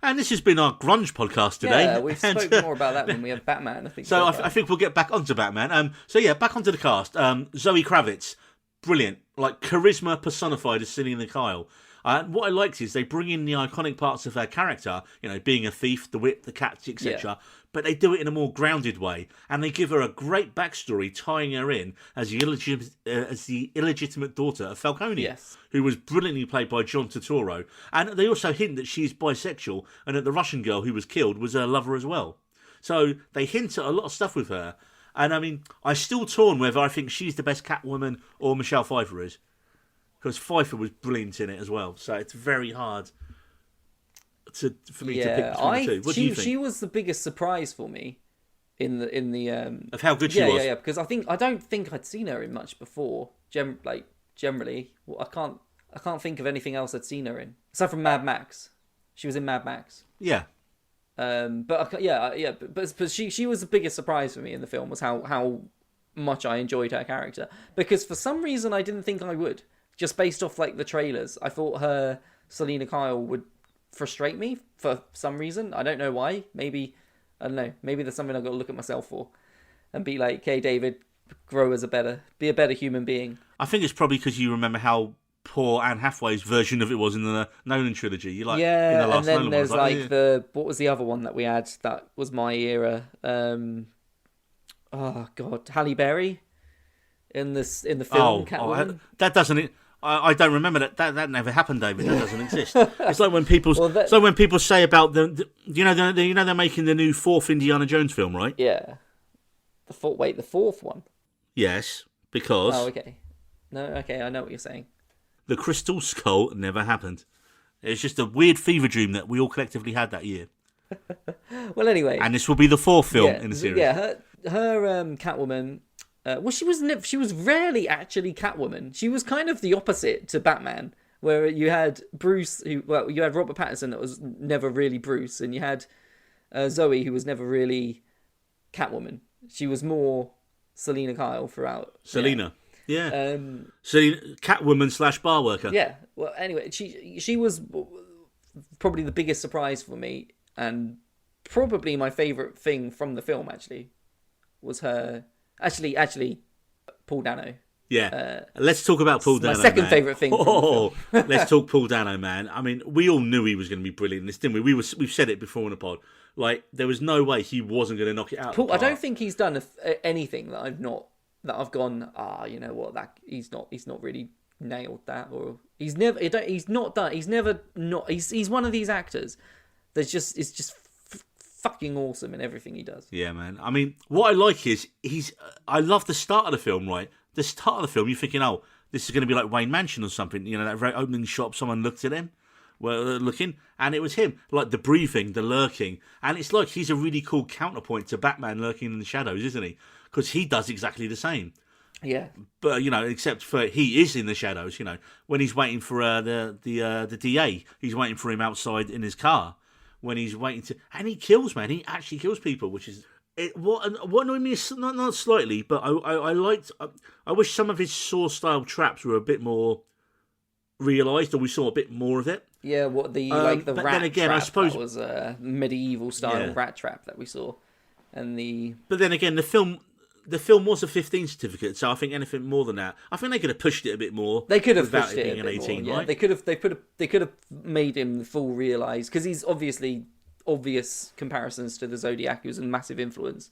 Speaker 1: And this has been our grunge podcast today.
Speaker 2: Yeah, we've spoken more about that when we have Batman, I think.
Speaker 1: So I think we'll get back onto Batman. Back onto the cast. Zoe Kravitz, brilliant. Like, charisma personified as Selina Kyle. What I liked is they bring in the iconic parts of her character, being a thief, the whip, the cats, etc. But they do it in a more grounded way. And they give her a great backstory, tying her in as the illegitimate daughter of Falcone, who was brilliantly played by John Turturro. And they also hint that she's bisexual and that the Russian girl who was killed was her lover as well. So they hint at a lot of stuff with her. And I mean, I'm still torn whether I think she's the best Catwoman or Michelle Pfeiffer is. Because Pfeiffer was brilliant in it as well. So it's very hard for me to pick between the two. What do you think?
Speaker 2: She was the biggest surprise for me in the
Speaker 1: of how good she was.
Speaker 2: Yeah, because I don't think I'd seen her in much before. Generally, I can't think of anything else I'd seen her in aside from Mad Max. She was in Mad Max.
Speaker 1: Yeah.
Speaker 2: But she was the biggest surprise for me in the film, was how much I enjoyed her character, because for some reason I didn't think I would, just based off like the trailers. I thought her Selina Kyle would frustrate me for some reason. I don't know why. Maybe there's something I've got to look at myself for and be like, hey David, grow as be a better human being.
Speaker 1: I think it's probably because you remember how poor Anne Hathaway's version of it was in the Nolan trilogy. In the last
Speaker 2: and then
Speaker 1: Nolan
Speaker 2: there's
Speaker 1: one,
Speaker 2: what was the other one that we had that was my era? Oh God, Halle Berry in the film Catwoman.
Speaker 1: That doesn't. I don't remember that. That never happened, David. That doesn't exist. It's like when people. When people say about they're making the new fourth Indiana Jones film, right?
Speaker 2: Yeah. The fourth one.
Speaker 1: Yes, because.
Speaker 2: Oh, okay. No, okay, I know what you're saying.
Speaker 1: The Crystal Skull never happened. It's just a weird fever dream that we all collectively had that year.
Speaker 2: Well, anyway,
Speaker 1: And this will be the 4th film in the series.
Speaker 2: Yeah, her Catwoman. Well, she was rarely actually Catwoman. She was kind of the opposite to Batman, where you had Bruce, you had Robert Pattinson that was never really Bruce, and you had Zoe, who was never really Catwoman. She was more Selina Kyle throughout.
Speaker 1: Selina. Yeah.
Speaker 2: Selina,
Speaker 1: Catwoman / bar worker.
Speaker 2: Yeah. Well, anyway, she was probably the biggest surprise for me, and probably my favourite thing from the film, actually, was her... Actually, Paul Dano.
Speaker 1: Yeah. Let's talk about Paul Dano,
Speaker 2: my second favourite thing from the film.
Speaker 1: Let's talk Paul Dano, man. I mean, we all knew he was going to be brilliant in this, didn't we? We've said it before in the pod. Like, there was no way he wasn't going to knock it out.
Speaker 2: Paul, I don't think he's done anything that I've gone, you know what, that he's not really nailed that, or he's never done. He's one of these actors that's just fucking awesome in everything he does.
Speaker 1: Yeah, man. I mean, what I like is I love the start of the film, right? The start of the film, you're thinking, oh, this is going to be like Wayne Mansion or something. You know, that very opening shot, someone looked at him, looking, and it was him. Like the breathing, the lurking. And it's like he's a really cool counterpoint to Batman lurking in the shadows, isn't he? Because he does exactly the same.
Speaker 2: Yeah.
Speaker 1: But, you know, except for he is in the shadows, you know. When he's waiting for the DA, he's waiting for him outside in his car. When he's waiting to... And he kills, man. He actually kills people, which is... What annoyed me is not slightly, but I liked... I wish some of his Saw-style traps were a bit more realised, or we saw a bit more of it.
Speaker 2: Yeah, what the rat
Speaker 1: then again,
Speaker 2: trap,
Speaker 1: I suppose...
Speaker 2: that was a medieval-style rat trap that we saw. And the...
Speaker 1: But then again, the film was a 15 certificate, so I think anything more than that, I think they could have pushed it a bit more.
Speaker 2: They could have
Speaker 1: without
Speaker 2: pushed
Speaker 1: it
Speaker 2: it
Speaker 1: being
Speaker 2: a bit
Speaker 1: an 18,
Speaker 2: more.
Speaker 1: right?
Speaker 2: Yeah, they could have made him full realised, because he's obviously obvious comparisons to the Zodiac, who's a massive influence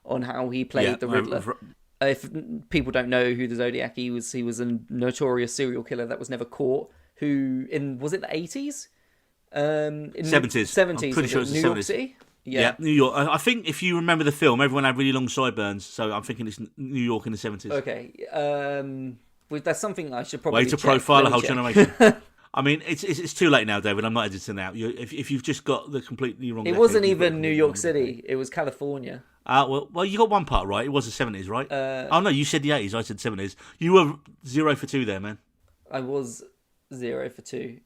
Speaker 2: on how he played the Riddler. If people don't know who the Zodiac he was a notorious serial killer that was never caught. Who was it the 80s?
Speaker 1: 70s.
Speaker 2: I'm
Speaker 1: pretty sure it was
Speaker 2: New
Speaker 1: the
Speaker 2: York
Speaker 1: 70s.
Speaker 2: City.
Speaker 1: Yeah, New York. I think if you remember the film, everyone had really long sideburns, so I'm thinking it's New York in the 70s.
Speaker 2: Okay. That's something I should probably
Speaker 1: Way to
Speaker 2: check.
Speaker 1: profile a whole generation. I mean, it's too late now, David. I'm not editing out. If you've just got the completely wrong...
Speaker 2: It wasn't even New York City. It was California.
Speaker 1: Well, you got one part right. It was the 70s, right? Oh, no, you said the 80s. I said 70s. You were 0 for 2 there, man.
Speaker 2: I was 0 for 2.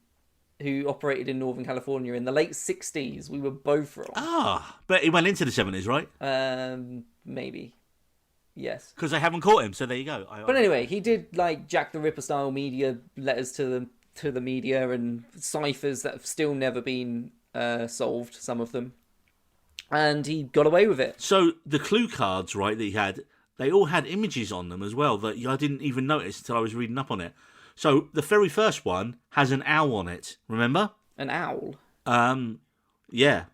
Speaker 2: Who operated in Northern California in the late 60s. We were both wrong.
Speaker 1: But it went into the 70s, right?
Speaker 2: Maybe. Yes.
Speaker 1: Because they haven't caught him, so there you go.
Speaker 2: But anyway, he did like Jack the Ripper style media letters to the media and ciphers that have still never been solved, some of them. And he got away with it.
Speaker 1: So the clue cards, right, that he had, they all had images on them as well that I didn't even notice until I was reading up on it. So the very first one has an owl on it, remember?
Speaker 2: An owl?
Speaker 1: Yeah.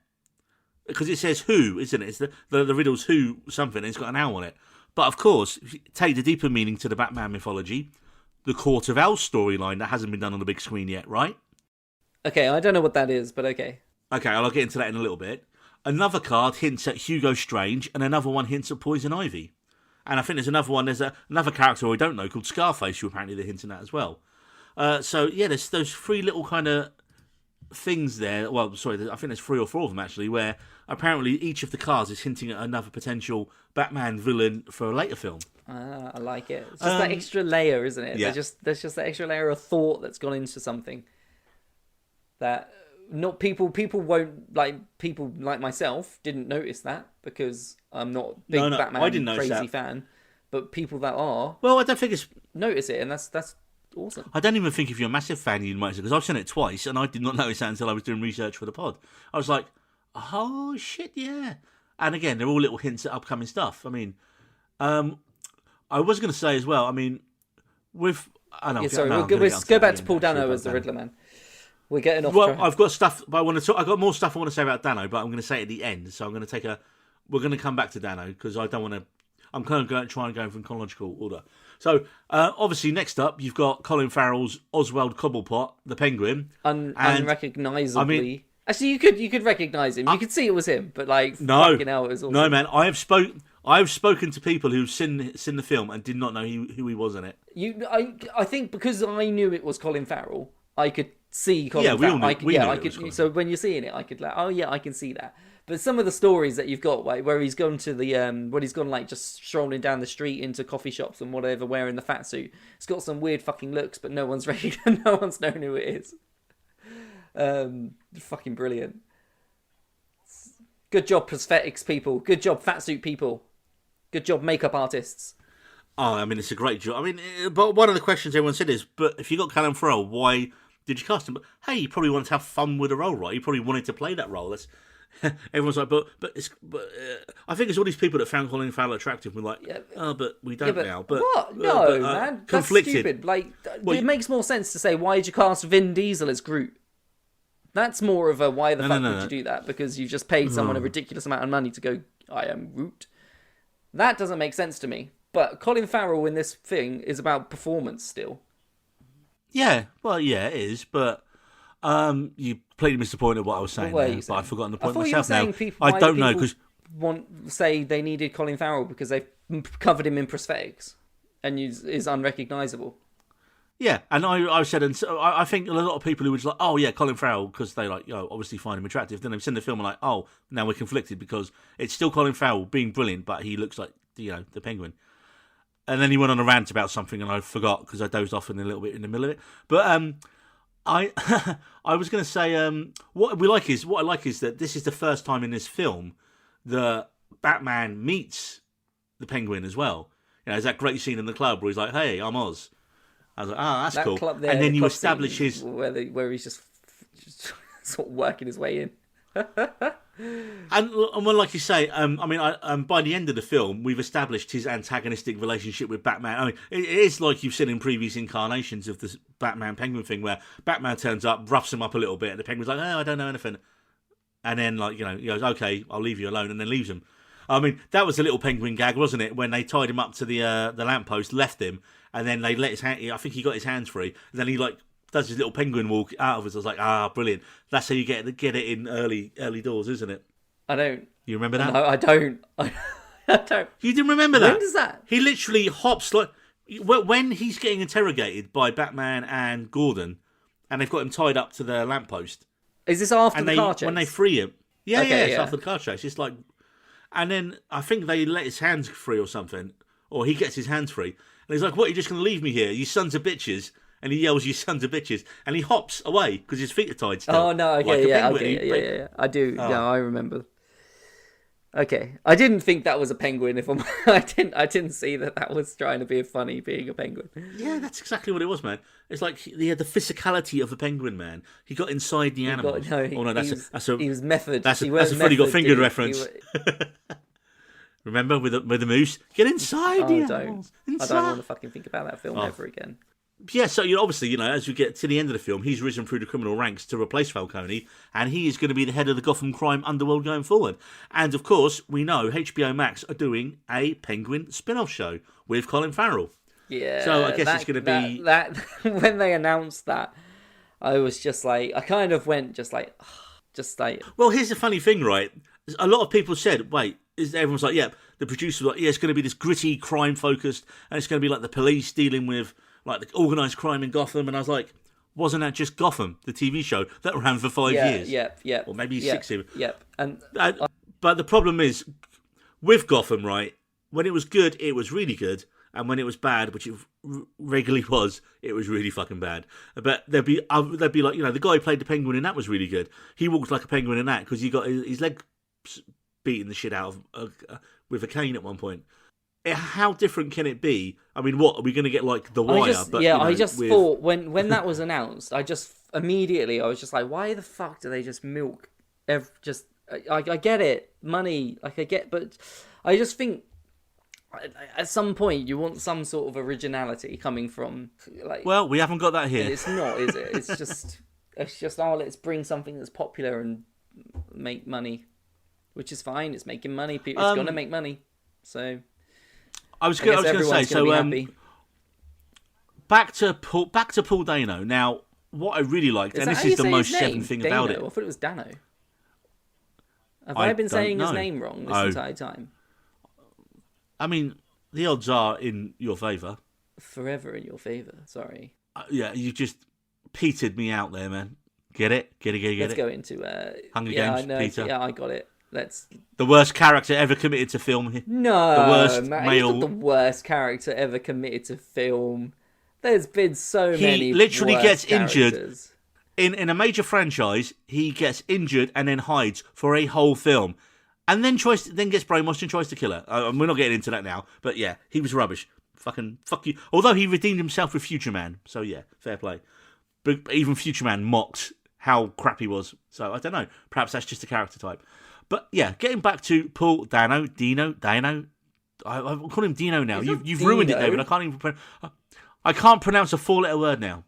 Speaker 1: Because it says who, isn't it? It's the riddle's who something, and it's got an owl on it. But of course, if you take the deeper meaning to the Batman mythology, the Court of Owls storyline that hasn't been done on the big screen yet, right?
Speaker 2: Okay, I don't know what that is, but okay.
Speaker 1: Okay, I'll get into that in a little bit. Another card hints at Hugo Strange, and another one hints at Poison Ivy. And I think there's another one, another character I don't know called Scarface, who apparently they're hinting at as well. So, yeah, there's those 3 little kind of things there. Well, sorry, I think there's 3 or 4 of them, actually, where apparently each of the cards is hinting at another potential Batman villain for a later film.
Speaker 2: I like it. It's just that extra layer, isn't it?
Speaker 1: Yeah.
Speaker 2: There's just that extra layer of thought that's gone into something that not people won't like. People like myself didn't notice that because I'm not a big Batman
Speaker 1: I didn't
Speaker 2: crazy
Speaker 1: that.
Speaker 2: fan. But people that are,
Speaker 1: well, I don't think it's
Speaker 2: notice it, and that's awesome.
Speaker 1: I don't even think if you're a massive fan, you'd notice it, because I've seen it twice, and I did not notice that until I was doing research for the pod. I was like, oh, shit, yeah. And again, they're all little hints at upcoming stuff. I mean, I was going to say as well, I mean, with...
Speaker 2: let's go back to Paul Dano as the Riddler, man. We're getting off track.
Speaker 1: I've got stuff, but I've got more stuff I want to say about Dano, but I'm going to say it at the end, so I'm going to we're going to come back to Dano, because I don't want to... I'm kind of trying to go from chronological order. So, obviously, next up, you've got Colin Farrell's Oswald Cobblepot, the Penguin.
Speaker 2: Unrecognisably.
Speaker 1: I mean,
Speaker 2: actually, you could recognise him. You could see it was him, but fucking hell, it was awesome.
Speaker 1: No, man, I've spoken to people who've seen the film and did not know who he was in it.
Speaker 2: I think because I knew it was Colin Farrell, I could see Colin Farrell.
Speaker 1: We all knew.
Speaker 2: So when you're seeing it, I could like, oh yeah, I can see that. But some of the stories that you've got, like, where he's gone to the when he's gone like just strolling down the street into coffee shops and whatever, wearing the fat suit, it's got some weird fucking looks, but no one's no one's known who it is. Fucking brilliant. Good job, prosthetics people. Good job, fat suit people. Good job, makeup artists.
Speaker 1: Oh, I mean, it's a great job. I mean, but one of the questions everyone said is, but if you got Colin Farrell, why did you cast him? But hey, you probably wanted to have fun with the role, right? You probably wanted to play that role. That's everyone's like, but I think it's all these people that found Colin Farrell attractive and were like, oh, but we don't now. But
Speaker 2: what? No, man, that's
Speaker 1: conflicted.
Speaker 2: Stupid. Like, it makes more sense to say, why did you cast Vin Diesel as Groot? That's more of a why the fuck would you do that? Because you've just paid someone a ridiculous amount of money to go, I am Groot. That doesn't make sense to me. But Colin Farrell in this thing is about performance still.
Speaker 1: Yeah, well, yeah, it is. But you completely missed the point of what I was saying there. But I've forgotten the point myself now. I don't know because
Speaker 2: say they needed Colin Farrell because they've covered him in prosthetics and is unrecognisable.
Speaker 1: Yeah, and I said, and so I think a lot of people who were just like, oh yeah, Colin Farrell, because they like, obviously find him attractive. Then they've seen the film and like, oh, now we're conflicted because it's still Colin Farrell being brilliant, but he looks like the Penguin. And then he went on a rant about something, and I forgot because I dozed off in a little bit in the middle of it. But I I was going to say what I like is that this is the first time in this film that Batman meets the Penguin as well. There's that great scene in the club where he's like, "Hey, I'm Oz." I was like, "Oh, that's cool."
Speaker 2: Club there,
Speaker 1: and then you establish his
Speaker 2: where he's just sort of working his way in.
Speaker 1: And well, like you say, I mean, by the end of the film, we've established his antagonistic relationship with Batman. I mean, it is like you've seen in previous incarnations of this Batman Penguin thing, where Batman turns up, roughs him up a little bit, and the Penguin's like, "Oh, I don't know anything," and then he goes, "Okay, I'll leave you alone," and then leaves him. I mean, that was a little Penguin gag, wasn't it? When they tied him up to the lamppost, left him, and then they let his hand. I think he got his hands free, and then he does his little penguin walk out of us. I was like, brilliant. That's how you get it in early doors, isn't it?
Speaker 2: I don't.
Speaker 1: You remember that?
Speaker 2: No, I don't. I don't.
Speaker 1: You didn't remember that?
Speaker 2: When does that?
Speaker 1: He literally hops when he's getting interrogated by Batman and Gordon, and they've got him tied up to the lamppost.
Speaker 2: Is this after the car chase?
Speaker 1: When they free him. Yeah, it's after the car chase. It's like, and then I think they let his hands free or something, or he gets his hands free, and he's like, "What? You're just going to leave me here, you sons of bitches?" And he yells, "You sons of bitches!" And he hops away because his feet are tied still.
Speaker 2: Oh no! Okay, yeah. I do. Oh. Yeah, I remember. Okay, I didn't think that was a penguin. I didn't see that was trying to be funny being a penguin.
Speaker 1: Yeah, that's exactly what it was, man. It's like he had the physicality of a penguin, man. He got inside the animal.
Speaker 2: He was method.
Speaker 1: That's a Freddy Got Fingered reference. Remember with the moose? Get inside the animals.
Speaker 2: I don't want to fucking think about that film ever again.
Speaker 1: Yeah, so obviously, as we get to the end of the film, he's risen through the criminal ranks to replace Falcone, and he is going to be the head of the Gotham crime underworld going forward. And of course, we know HBO Max are doing a Penguin spin-off show with Colin Farrell.
Speaker 2: Yeah.
Speaker 1: So I guess it's going to be
Speaker 2: that when they announced that, I was just like, I kind of went just like.
Speaker 1: Well, here's the funny thing, right? A lot of people said, "Wait." Everyone's like, "Yeah." The producer was like, "Yeah, it's going to be this gritty, crime-focused, and it's going to be like the police dealing with." Like the organised crime in Gotham, and I was like, wasn't that just Gotham, the TV show that ran for 5 years?
Speaker 2: Yeah.
Speaker 1: Or maybe 6 years.
Speaker 2: Yep.
Speaker 1: But the problem is, with Gotham, right, when it was good, it was really good, and when it was bad, which it regularly was, it was really fucking bad. But there'd be like, the guy who played the Penguin in that was really good. He walked like a penguin in that, because he got his leg beaten the shit out of with a cane at one point. How different can it be? I mean, what are we going to get like The Wire?
Speaker 2: I just thought when that was announced, I was just like, why the fuck do they just milk? I get it, money, like I get, but I just think at some point you want some sort of originality coming from like.
Speaker 1: Well, we haven't got that here.
Speaker 2: It's not, is it? It's just let's bring something that's popular and make money, which is fine. It's making money. It's gonna make money, so.
Speaker 1: I was going to say, so back to Paul Dano. Now, what I really liked, and this is the most Seven thing
Speaker 2: Dano?
Speaker 1: about it.
Speaker 2: I thought it was Dano. Have I been saying his name wrong this entire time?
Speaker 1: I mean, the odds are in your favour.
Speaker 2: Forever in your favour. Sorry.
Speaker 1: Yeah, you just petered me out there, man. Get it? Get it?
Speaker 2: Let's
Speaker 1: it?
Speaker 2: go into
Speaker 1: Hunger
Speaker 2: yeah,
Speaker 1: Games,
Speaker 2: I know.
Speaker 1: Peter.
Speaker 2: Yeah, I got it. Let's.
Speaker 1: The worst character ever committed to film.
Speaker 2: No,
Speaker 1: the worst
Speaker 2: man,
Speaker 1: male.
Speaker 2: he's not the worst character ever committed to film. There's been so many.
Speaker 1: He literally
Speaker 2: worse
Speaker 1: gets
Speaker 2: characters.
Speaker 1: injured in a major franchise. He gets injured and then hides for a whole film, and then gets brainwashed and tries to kill her. We're not getting into that now, but yeah, he was rubbish. Fucking fuck you. Although he redeemed himself with Future Man, so yeah, fair play. But even Future Man mocked how crap he was. So I don't know. Perhaps that's just a character type. But yeah, getting back to Paul Dano. I call him Dino now. You've ruined it, David. I can't pronounce a 4-letter word now.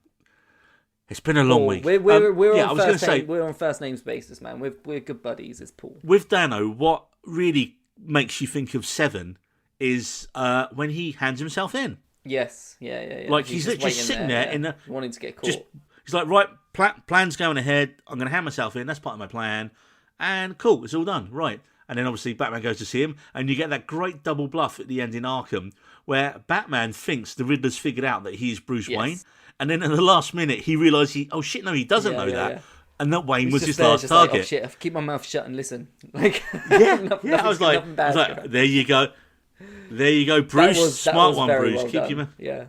Speaker 1: It's been a long week.
Speaker 2: We're on first names basis, man. We're good buddies. It's Paul.
Speaker 1: With Dano, what really makes you think of Seven is when he hands himself in.
Speaker 2: Yes, yeah.
Speaker 1: Like he's literally sitting there in the
Speaker 2: wanting to get caught.
Speaker 1: He's like, right, plan's going ahead. I'm going to hand myself in. That's part of my plan. And cool, it's all done. Right. And then obviously Batman goes to see him, and you get that great double bluff at the end in Arkham, where Batman thinks the Riddler's figured out that he's Bruce Wayne, and then at the last minute he realises he doesn't know that. Yeah. And that Wayne was his last target.
Speaker 2: Like, oh shit, keep my mouth shut and listen. Like,
Speaker 1: I was like, there you go. There you go, Bruce. Smart one, Bruce.
Speaker 2: Well
Speaker 1: keep your mouth.
Speaker 2: Yeah.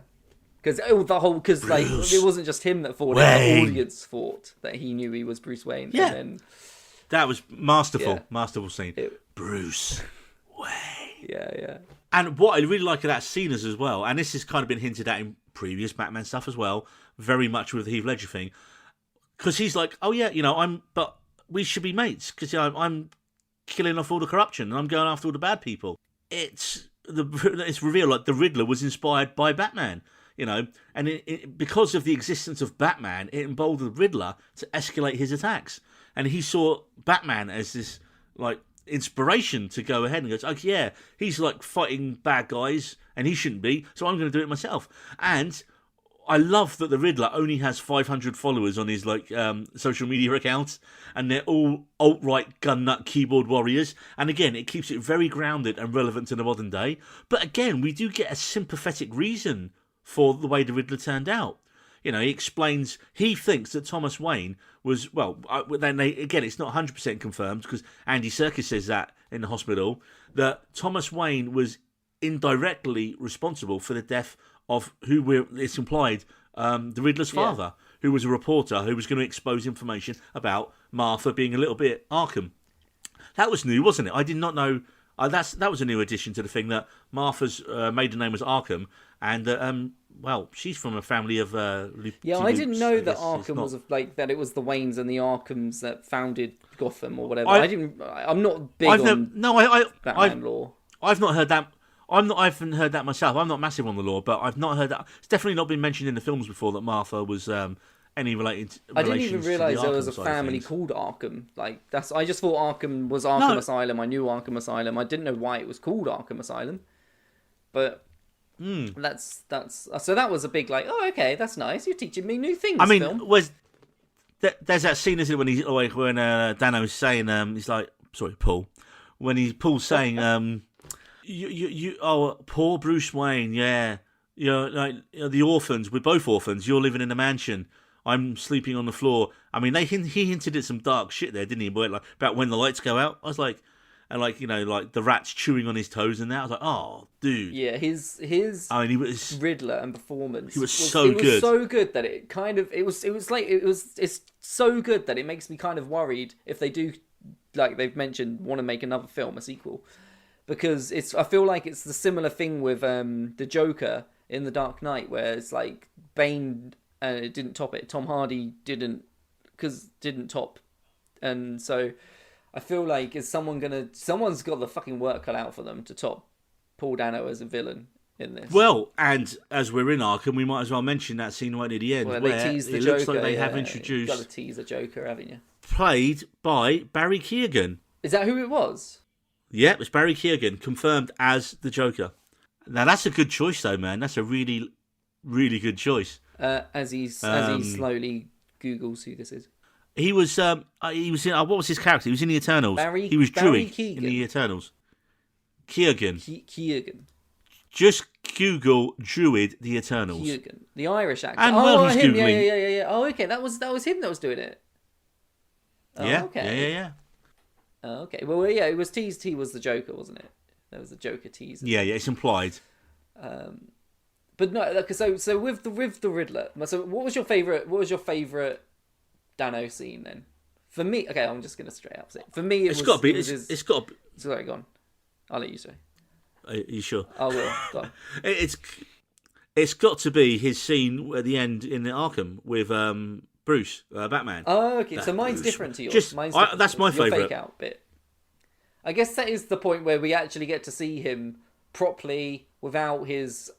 Speaker 2: Because like it wasn't just him that thought it, the audience thought that he knew he was Bruce Wayne.
Speaker 1: Yeah.
Speaker 2: And then,
Speaker 1: that was masterful scene. Bruce Wayne.
Speaker 2: Yeah.
Speaker 1: And what I really like of that scene is as well, and this has kind of been hinted at in previous Batman stuff as well, very much with the Heath Ledger thing, because he's like, oh yeah, but we should be mates, because I'm killing off all the corruption and I'm going after all the bad people. It's revealed like the Riddler was inspired by Batman. And because of the existence of Batman, it emboldened the Riddler to escalate his attacks. And he saw Batman as this, like, inspiration to go ahead and goes, oh, yeah, he's, like, fighting bad guys, and he shouldn't be, so I'm going to do it myself. And I love that the Riddler only has 500 followers on his, like, social media accounts, and they're all alt-right gun nut keyboard warriors. And again, it keeps it very grounded and relevant to the modern day. But again, we do get a sympathetic reason for the way the Riddler turned out. He explains he thinks that Thomas Wayne was, again, it's not 100% confirmed because Andy Serkis says that in the hospital, that Thomas Wayne was indirectly responsible for the death of it's implied, the Riddler's father, who was a reporter who was going to expose information about Martha being a little bit Arkham. That was new, wasn't it? I did not know. That was a new addition to the thing, that Martha's maiden name was Arkham, and she's from a family of
Speaker 2: I didn't know that Arkham was that it was the Waynes and the Arkhams that founded Gotham or whatever. I'm not big on Batman lore.
Speaker 1: I've not heard that. I haven't heard that myself. I'm not massive on the lore, but I've not heard that. It's definitely not been mentioned in the films before that Martha was any related.
Speaker 2: I didn't even realise there was a family called Arkham. I just thought Arkham was Arkham Asylum. I knew Arkham Asylum. I didn't know why it was called Arkham Asylum. But that's so that was a big okay, that's nice. You're teaching me new things.
Speaker 1: I mean,
Speaker 2: film.
Speaker 1: There's that scene, isn't it, when Dano's saying he's like, sorry, Paul, when Paul's saying poor Bruce Wayne, yeah, the orphans, we're both orphans. You're living in a mansion. I'm sleeping on the floor. I mean, he hinted at some dark shit there, didn't he? About when the lights go out. I was like, and the rats chewing on his toes and that. I was like, oh, dude.
Speaker 2: Yeah, his
Speaker 1: he was
Speaker 2: Riddler and performance.
Speaker 1: He was so good.
Speaker 2: It was so good that it's so good that it makes me kind of worried if they do, like they've mentioned, want to make another film, a sequel, because I feel like it's the similar thing with the Joker in The Dark Knight, where it's like Bane. It didn't top it. Tom Hardy didn't top, and so I feel like someone's got the fucking work cut out for them to top Paul Dano as a villain in this.
Speaker 1: Well, and as we're in Arkham, we might as well mention that scene right near the end,
Speaker 2: where
Speaker 1: they
Speaker 2: tease the
Speaker 1: it
Speaker 2: Joker.
Speaker 1: Looks like they have introduced.
Speaker 2: You've got to tease the Joker, haven't you?
Speaker 1: Played by Barry Keoghan.
Speaker 2: Is that who it was?
Speaker 1: Yep, it's Barry Keoghan, confirmed as the Joker. Now that's a good choice, though, man. That's a really, really good choice.
Speaker 2: As he slowly Googles who this is.
Speaker 1: He was in what was his character? He was in the Eternals. He was Druig in the Eternals. Keoghan.
Speaker 2: Keoghan.
Speaker 1: Just Google Druid the Eternals.
Speaker 2: Hugin, the Irish actor.
Speaker 1: And while he's
Speaker 2: him.
Speaker 1: Googling...
Speaker 2: Yeah. Oh, okay. That was him that was doing it. Oh,
Speaker 1: yeah,
Speaker 2: okay.
Speaker 1: yeah.
Speaker 2: Oh, okay. Well, yeah, it was teased he was the Joker, wasn't it? There was a Joker teaser.
Speaker 1: Yeah, it's implied.
Speaker 2: But no, so with the Riddler. So what was your favorite Dano scene then? For me, okay, I'm just gonna straight up say. For me,
Speaker 1: It's got to be.
Speaker 2: Sorry, go on. I'll let you say.
Speaker 1: Are you sure?
Speaker 2: I will. Go on.
Speaker 1: It's got to be his scene at the end in Arkham with Bruce, Batman.
Speaker 2: Oh, okay. So mine's different to yours.
Speaker 1: That's my
Speaker 2: Your
Speaker 1: favourite.
Speaker 2: fake out bit. I guess that is the point where we actually get to see him properly without his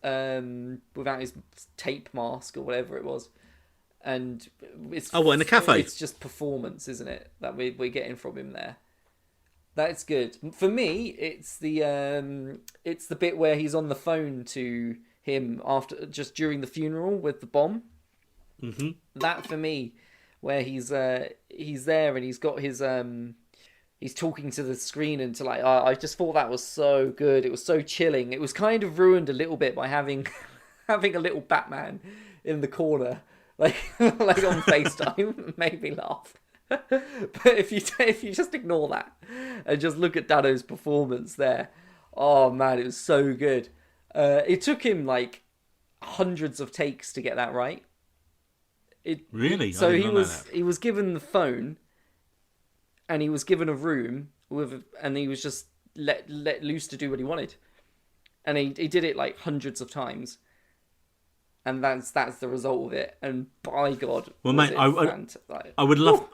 Speaker 2: tape mask or whatever it was, and it's
Speaker 1: in the cafe.
Speaker 2: It's just performance, isn't it? That we're getting from him there. That's good for me. It's the bit where he's on the phone to him just during the funeral with the bomb.
Speaker 1: Mm-hmm.
Speaker 2: That for me, where he's there and he's got his he's talking to the screen and to I just thought that was so good. It was so chilling. It was kind of ruined a little bit by having a little Batman in the corner, like on FaceTime. It made me laugh. But if you just ignore that and just look at Dano's performance there, oh man, it was so good. It took him like hundreds of takes to get that right.
Speaker 1: Really?
Speaker 2: So he was given the phone, and he was given a room and he was just let loose to do what he wanted, and he did it like hundreds of times. And that's the result of it. And by God,
Speaker 1: well, mate, I would love.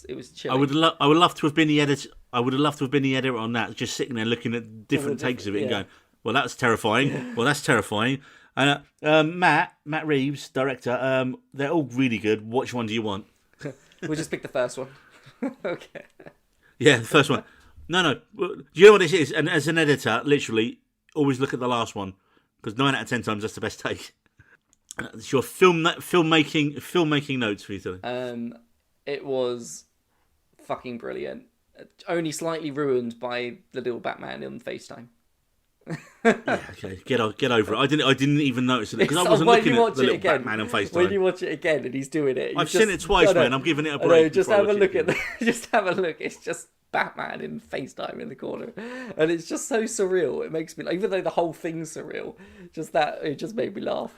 Speaker 2: It was chilling.
Speaker 1: I would love to have been the editor. I would have loved to have been the editor on that, just sitting there looking at different takes of it and going, "Well, that's terrifying. Well, that's terrifying." And Matt Reeves, director. They're all really good. Which one do you want?
Speaker 2: We'll just pick the first one. Okay.
Speaker 1: Yeah, the first one. No. Do you know what this is? And as an editor, literally, always look at the last one, because 9 out of 10 times that's the best take. It's your filmmaking notes for you today.
Speaker 2: It was fucking brilliant. Only slightly ruined by the little Batman on FaceTime.
Speaker 1: Yeah, okay, get over it. I didn't even notice it because I wasn't looking at the little Batman on FaceTime.
Speaker 2: When you watch it again and he's doing it,
Speaker 1: I've seen it twice, man. I'm giving it a break.
Speaker 2: Just have a look at just have a look. It's just Batman in FaceTime in the corner, and it's just so surreal. It makes me, even though the whole thing's surreal, it just made me laugh.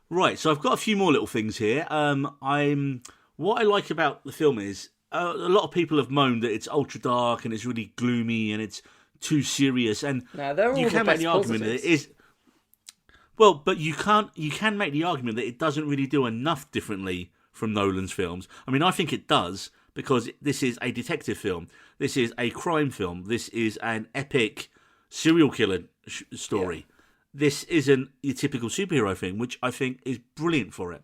Speaker 1: Right, so I've got a few more little things here. What I like about the film is a lot of people have moaned that it's ultra dark and it's really gloomy and it's too serious. And
Speaker 2: you can make the argument that it is.
Speaker 1: Well, but you can make the argument that it doesn't really do enough differently from Nolan's films. I mean, I think it does because this is a detective film. This is a crime film. This is an epic serial killer story. Yeah. This isn't your typical superhero thing, which I think is brilliant for it.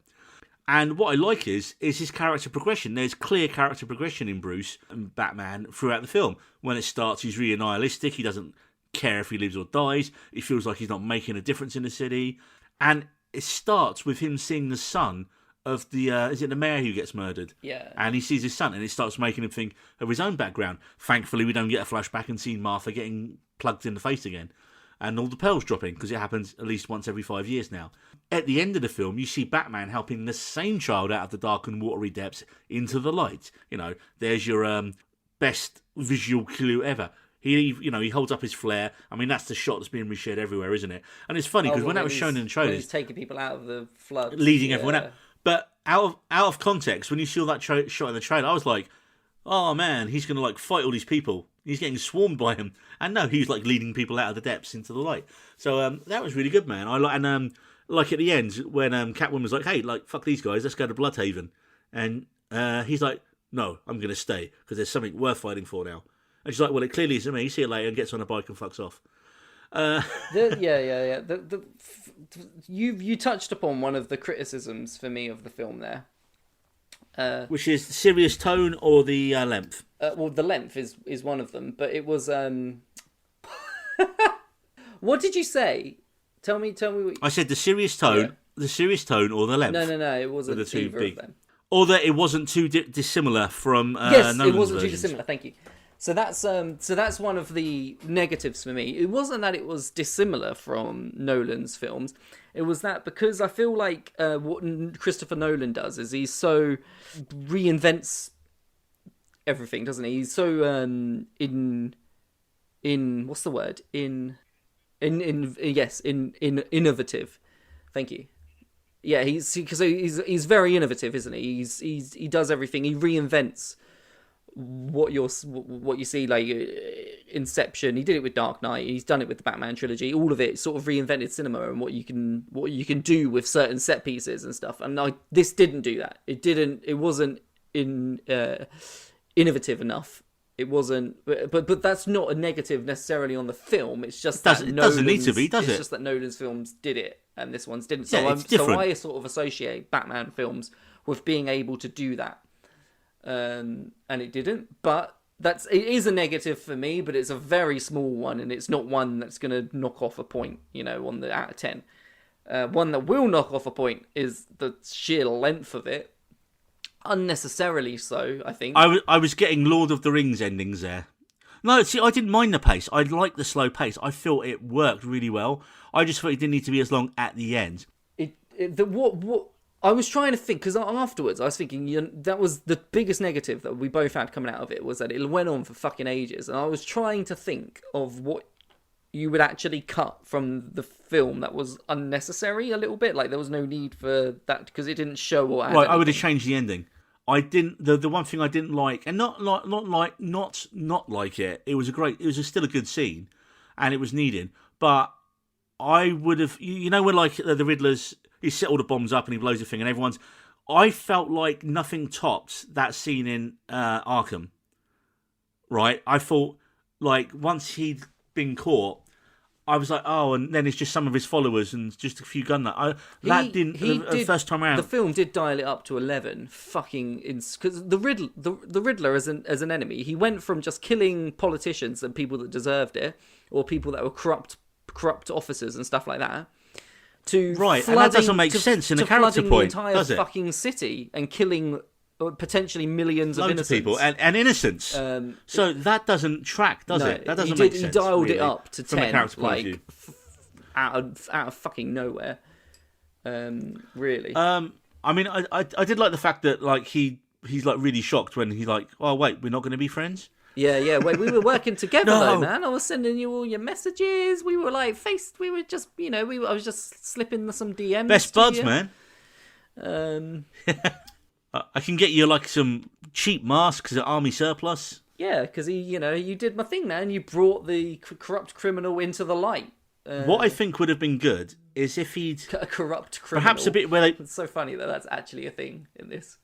Speaker 1: And what I like is his character progression. There's clear character progression in Bruce and Batman throughout the film. When it starts, he's really nihilistic. He doesn't care if he lives or dies. He feels like he's not making a difference in the city. And it starts with him seeing the son of the, is it the mayor who gets murdered?
Speaker 2: Yeah.
Speaker 1: And he sees his son, and it starts making him think of his own background. Thankfully, we don't get a flashback and see Martha getting plugged in the face again. And all the pearls dropping, because it happens at least once every 5 years now. At the end of the film, you see Batman helping the same child out of the dark and watery depths into the light. You know, there's your best visual clue ever. He holds up his flare. I mean, that's the shot that's being reshared everywhere, isn't it? And it's funny, because when that was shown in the trailers...
Speaker 2: He's taking people out of the flood.
Speaker 1: Leading everyone out. But out of context, when you saw that shot in the trailer, I was like, oh man, he's going to fight all these people. He's getting swarmed by him. And no, he's leading people out of the depths into the light. So that was really good, man. At the end, when Catwoman was like, hey, fuck these guys, let's go to Bloodhaven. And he's like, no, I'm going to stay, because there's something worth fighting for now. And she's like, well, it clearly isn't me. See you later, and gets on a bike and fucks off.
Speaker 2: Yeah. You touched upon one of the criticisms for me of the film there.
Speaker 1: Which is the serious tone or the length?
Speaker 2: Well, the length is one of them, but it was... What did you say? Tell me what...
Speaker 1: I said the serious tone, or the length.
Speaker 2: No, it wasn't
Speaker 1: the two
Speaker 2: either
Speaker 1: big.
Speaker 2: of them.
Speaker 1: Or that it wasn't too dissimilar from
Speaker 2: yes,
Speaker 1: Nolan's
Speaker 2: it wasn't
Speaker 1: versions.
Speaker 2: too dissimilar, thank you. that's one of the negatives for me. It wasn't that it was dissimilar from Nolan's films. It was that because I feel like what Christopher Nolan does is he's so reinvents everything, doesn't he? He's so in what's the word? In innovative. Thank you. Yeah, he's very innovative, isn't he? He does everything. He reinvents what you see, like Inception. He did it with Dark Knight. He's done it with the Batman trilogy. All of it sort of reinvented cinema and what you can do with certain set pieces and stuff. And this didn't do that. It wasn't innovative enough. It wasn't, but that's not a negative necessarily on the film. It's just that
Speaker 1: it doesn't need to be, does it?
Speaker 2: It's just that Nolan's films did it and this one's didn't.
Speaker 1: Yeah,
Speaker 2: So I sort of associate Batman films with being able to do that, and it didn't. But it is a negative for me, but it's a very small one, and it's not one that's going to knock off a point, on the out of 10. One that will knock off a point is the sheer length of it. Unnecessarily so, I think.
Speaker 1: I was getting Lord of the Rings endings there. No, see, I didn't mind the pace. I liked the slow pace. I felt it worked really well. I just thought it didn't need to be as long at the end.
Speaker 2: What I was trying to think, because afterwards I was thinking that was the biggest negative that we both had coming out of it, was that it went on for fucking ages, and I was trying to think of what you would actually cut from the film that was unnecessary a little bit. Like, there was no need for that because it didn't show or add anything.
Speaker 1: I would have changed the ending. I didn't. The one thing I didn't like, and not like it. It was still a good scene, and it was needed. But I would have, when like the Riddler's, he set all the bombs up and he blows the thing, and everyone's. I felt like nothing tops that scene in Arkham. Right, I thought like once he'd been caught, I was like, oh, and then it's just some of his followers and just a few gun the first time around.
Speaker 2: The film did dial it up to 11. Because the Riddler as an enemy, he went from just killing politicians and people that deserved it, or people that were corrupt officers and stuff like that, to
Speaker 1: right, and that doesn't make sense in a character point,
Speaker 2: the entire fucking city and killing potentially millions of innocent
Speaker 1: people and innocents. So that doesn't track, does it? That doesn't make sense.
Speaker 2: He dialed it up to 10,
Speaker 1: from a character point of view.
Speaker 2: out of fucking nowhere. Really.
Speaker 1: I mean, I did like the fact that like he's like really shocked when he's like, oh wait, we're not going to be friends.
Speaker 2: Yeah. Wait, we were working together though, man. I was sending you all your messages. We were like we were just, I was just slipping some DMs.
Speaker 1: Best buds, man. I can get you like some cheap masks at Army Surplus.
Speaker 2: Yeah, because you did my thing, man. You brought the corrupt criminal into the light.
Speaker 1: What I think would have been good is if he'd
Speaker 2: a corrupt criminal.
Speaker 1: Perhaps a bit where they.
Speaker 2: It's so funny that that's actually a thing in this.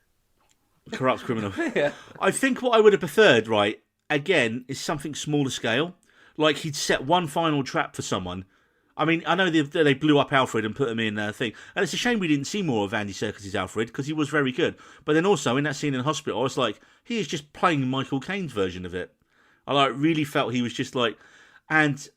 Speaker 1: Corrupt criminal.
Speaker 2: Yeah.
Speaker 1: I think what I would have preferred, right, again, is something smaller scale. Like he'd set one final trap for someone. I mean, I know they blew up Alfred and put him in a thing. And it's a shame we didn't see more of Andy Serkis' Alfred, because he was very good. But then also, in that scene in the hospital, I was like, he is just playing Michael Caine's version of it. I really felt he was just like... And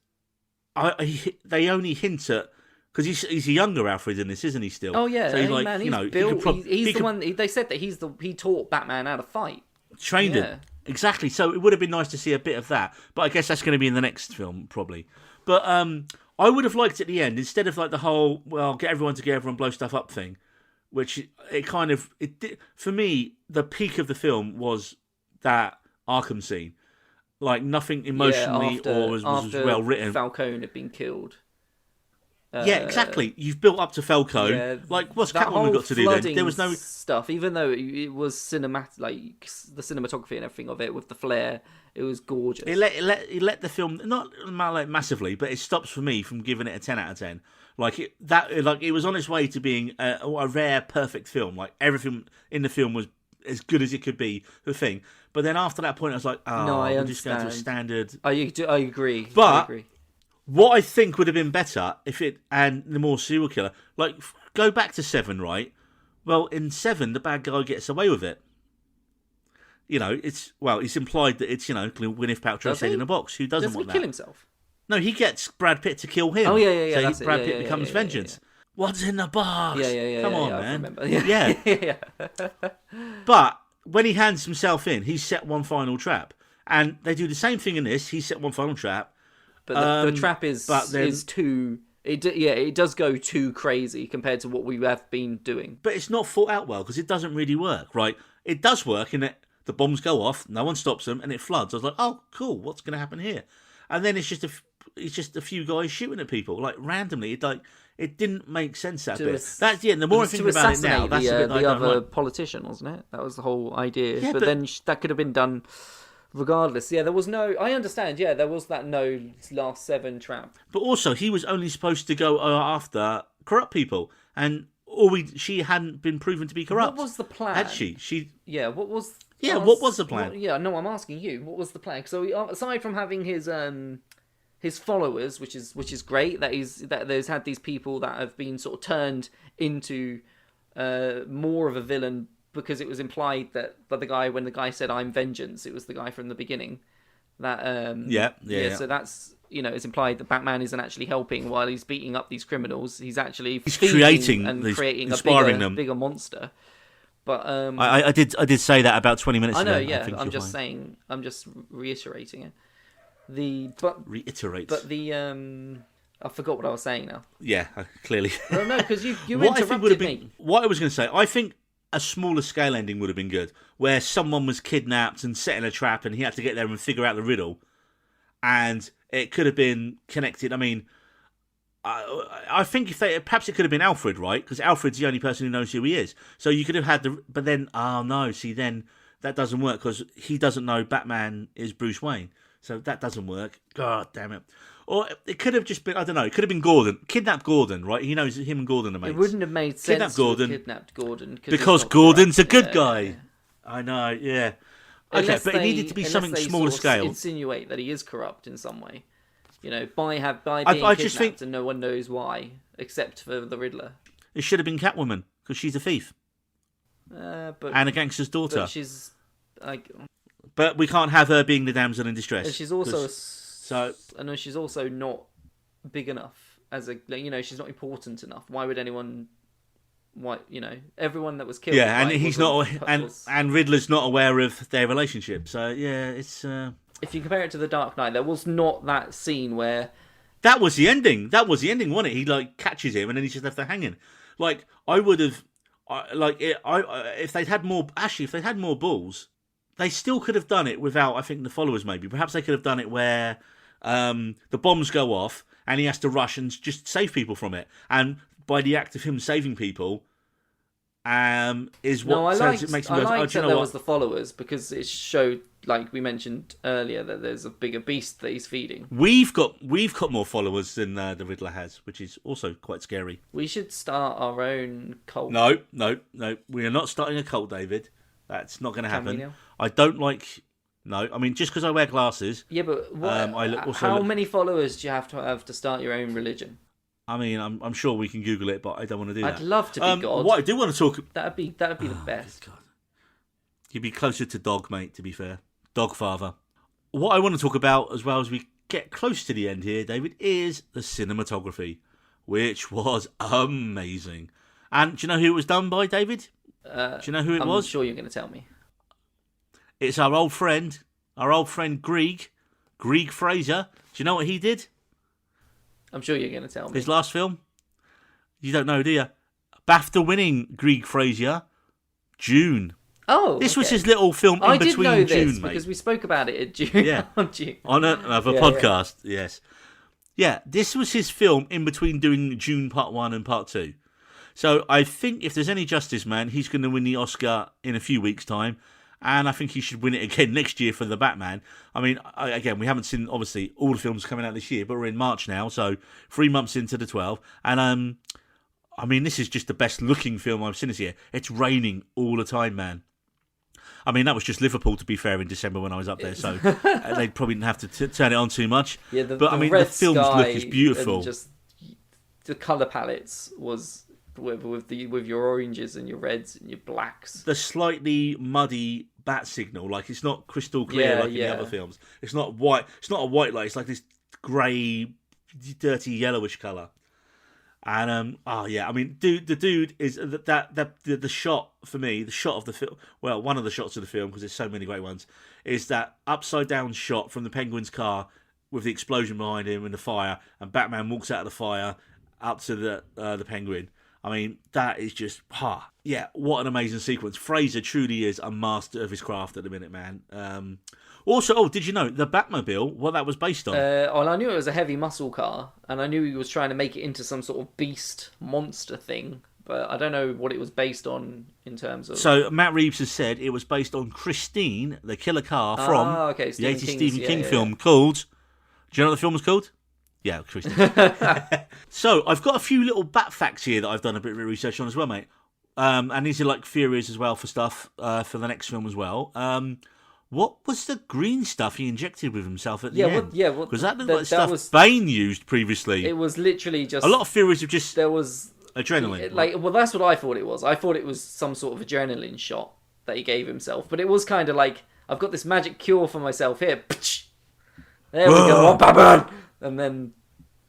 Speaker 1: they only hint at... Because he's a younger Alfred in this, isn't he, still?
Speaker 2: Oh, yeah.
Speaker 1: So he's like,
Speaker 2: man, he's built... He's the one... They said that he taught Batman how to fight.
Speaker 1: Trained him. Exactly. So it would have been nice to see a bit of that. But I guess that's going to be in the next film, probably. But... I would have liked at the end, instead of like the whole, well, get everyone together and blow stuff up thing, which it did, for me, the peak of the film was that Arkham scene. Like nothing emotionally was well written.
Speaker 2: Falcone had been killed.
Speaker 1: Yeah, exactly. You've built up to Falcone. Yeah, like, what's Catwoman got to do then? There was no
Speaker 2: stuff, even though it was cinematic, like the cinematography and everything of it with the flare. It was gorgeous.
Speaker 1: It let the film not like massively, but it stops for me from giving it a 10 out of 10. It was on its way to being a rare, perfect film. Like everything in the film was as good as it could be. The thing, but then after that point, I was like, we're just going to a standard.
Speaker 2: I agree.
Speaker 1: But
Speaker 2: I agree.
Speaker 1: What I think would have been better and the more serial killer, like go back to 7, right? Well, in 7, the bad guy gets away with it. It's implied that it's, Gwyneth Paltrow's head in a box. Who doesn't want that?
Speaker 2: Does he kill himself?
Speaker 1: No, he gets Brad Pitt to kill him.
Speaker 2: Oh, yeah.
Speaker 1: So Brad Pitt becomes vengeance. What's in the box?
Speaker 2: Yeah.
Speaker 1: Come on,
Speaker 2: man.
Speaker 1: I remember. Yeah. But when he hands himself in, he's set one final trap. And they do the same thing in this. He set one final trap.
Speaker 2: But the trap is too... It does go too crazy compared to what we have been doing.
Speaker 1: But it's not thought out well, because it doesn't really work, right? It does work in that the bombs go off, no one stops them, and it floods. I was like, oh, cool, what's going to happen here? And then it's just a few guys shooting at people, like, randomly. It didn't make sense, that bit. The more I think about it now, that's a bit like...
Speaker 2: the other politician, wasn't it? That was the whole idea. Yeah, but then that could have been done... Regardless, there was no... I understand, there was that no last 7 trap.
Speaker 1: But also, he was only supposed to go after corrupt people. And she hadn't been proven to be corrupt.
Speaker 2: What was the plan?
Speaker 1: Had she?
Speaker 2: What was...
Speaker 1: what was the plan?
Speaker 2: I'm asking you. What was the plan? So, aside from having his followers, which is great, that there's had these people that have been sort of turned into more of a villain, because it was implied that when the guy said "I'm vengeance," it was the guy from the beginning. That So that's it's implied that Batman isn't actually helping while he's beating up these criminals. He's creating a bigger monster. But
Speaker 1: I did say that about 20 minutes ago.
Speaker 2: I know. Yeah, I'm just saying. I'm just reiterating it.
Speaker 1: Reiterate.
Speaker 2: But I forgot what I was saying now.
Speaker 1: Yeah, clearly.
Speaker 2: Well, no, because you interrupted me.
Speaker 1: What I was going to say, I think a smaller scale ending would have been good, where someone was kidnapped and set in a trap and he had to get there and figure out the riddle, and it could have been connected. I mean, I think perhaps it could have been Alfred, right? Because Alfred's the only person who knows who he is. So you could have had but then, then that doesn't work, because he doesn't know Batman is Bruce Wayne. So that doesn't work. God damn it. Or it could have just been, I don't know, it could have been Gordon. Kidnapped Gordon, right? He knows him and Gordon are mates.
Speaker 2: It wouldn't have made sense to have kidnapped Gordon.
Speaker 1: Because Gordon's a good guy. Yeah. I know, yeah. Okay, but it needed to be something smaller scale.
Speaker 2: Insinuate that he is corrupt in some way. By being kidnapped and no one knows why, except for the Riddler.
Speaker 1: It should have been Catwoman, because she's a thief. And a gangster's daughter.
Speaker 2: But she's...
Speaker 1: But we can't have her being the damsel in distress.
Speaker 2: And she's also... I know she's also not big enough as she's not important enough. Why would anyone? Everyone that was killed.
Speaker 1: Yeah, and he's not, and Riddler's not aware of their relationship. So yeah, it's.
Speaker 2: If you compare it to The Dark Knight, there was not that scene where.
Speaker 1: That was the ending. Wasn't it? He catches him and then he's just left there hanging. I would have, if they'd had more. Actually, if they'd had more balls, they still could have done it without. I think the followers maybe. Perhaps they could have done it where. The bombs go off and he has to rush and just save people from it, and by the act of him saving people is what it makes him go,
Speaker 2: I liked that there was the followers, because it showed, like we mentioned earlier, that there's a bigger beast that he's feeding.
Speaker 1: We've got more followers than the Riddler has, which is also quite scary.
Speaker 2: We should start our own cult.
Speaker 1: No, we are not starting a cult, David. That's not going to happen. I don't like. No, I mean, just because I wear glasses...
Speaker 2: Yeah, but how many followers do you have to start your own religion?
Speaker 1: I mean, I'm sure we can Google it, but I don't want to do that.
Speaker 2: I'd love to be God.
Speaker 1: What I do want to talk...
Speaker 2: That'd be the best.
Speaker 1: God. You'd be closer to Dog, mate, to be fair. Dog father. What I want to talk about, as well as we get close to the end here, David, is the cinematography, which was amazing. And do you know who it was done by, David? Do you know who it was?
Speaker 2: I'm sure you're going to tell me.
Speaker 1: It's our old friend Greig Fraser. Do you know what he did?
Speaker 2: I'm sure you're going to tell me.
Speaker 1: His last film? You don't know, do you? BAFTA-winning Greig Fraser, June.
Speaker 2: Oh,
Speaker 1: this was his little film in between June, mate. I did know this
Speaker 2: because we spoke about it at June.
Speaker 1: Yeah,
Speaker 2: on June.
Speaker 1: On another podcast. Yeah. Yes. Yeah, this was his film in between doing June Part 1 and Part 2. So I think if there's any justice, man, he's going to win the Oscar in a few weeks' time. And I think he should win it again next year for The Batman. I mean, again, we haven't seen, obviously, all the films coming out this year, but we're in March now, so 3 months into the 12. And, I mean, this is just the best-looking film I've seen this year. It's raining all the time, man. I mean, that was just Liverpool, to be fair, in December when I was up there, so they probably didn't have to turn it on too much.
Speaker 2: Yeah,
Speaker 1: the film's look is beautiful.
Speaker 2: And just the colour palettes was... With your oranges and your reds and your blacks.
Speaker 1: The slightly muddy bat signal, like it's not crystal clear in the other films. It's not white. It's not a white light. It's like this grey, dirty, yellowish colour. And I mean, the dude is the shot for me, the shot of the film. Well, one of the shots of the film, because there's so many great ones, is that upside down shot from the Penguin's car with the explosion behind him and the fire, and Batman walks out of the fire up to the Penguin. I mean, that is just what an amazing sequence. Fraser truly is a master of his craft at the minute, man. Also, did you know the Batmobile? What that was based on?
Speaker 2: Well, I knew it was a heavy muscle car, and I knew he was trying to make it into some sort of beast monster thing, but I don't know what it was based on in terms of.
Speaker 1: So Matt Reeves has said it was based on Christine, the killer car from the 80s Stephen King film called. Do you know what the film was called? Yeah, Christine. So I've got a few little bat facts here that I've done a bit of research on as well, mate. And these are like theories as well for stuff for the next film as well. What was the green stuff he injected with himself at the end? Because that looked like stuff Bane used previously.
Speaker 2: It was literally just
Speaker 1: a lot of theories of just
Speaker 2: there was
Speaker 1: adrenaline.
Speaker 2: Well, that's what I thought it was. I thought it was some sort of adrenaline shot that he gave himself, but it was kind of like, I've got this magic cure for myself here. There we go, Batman, and then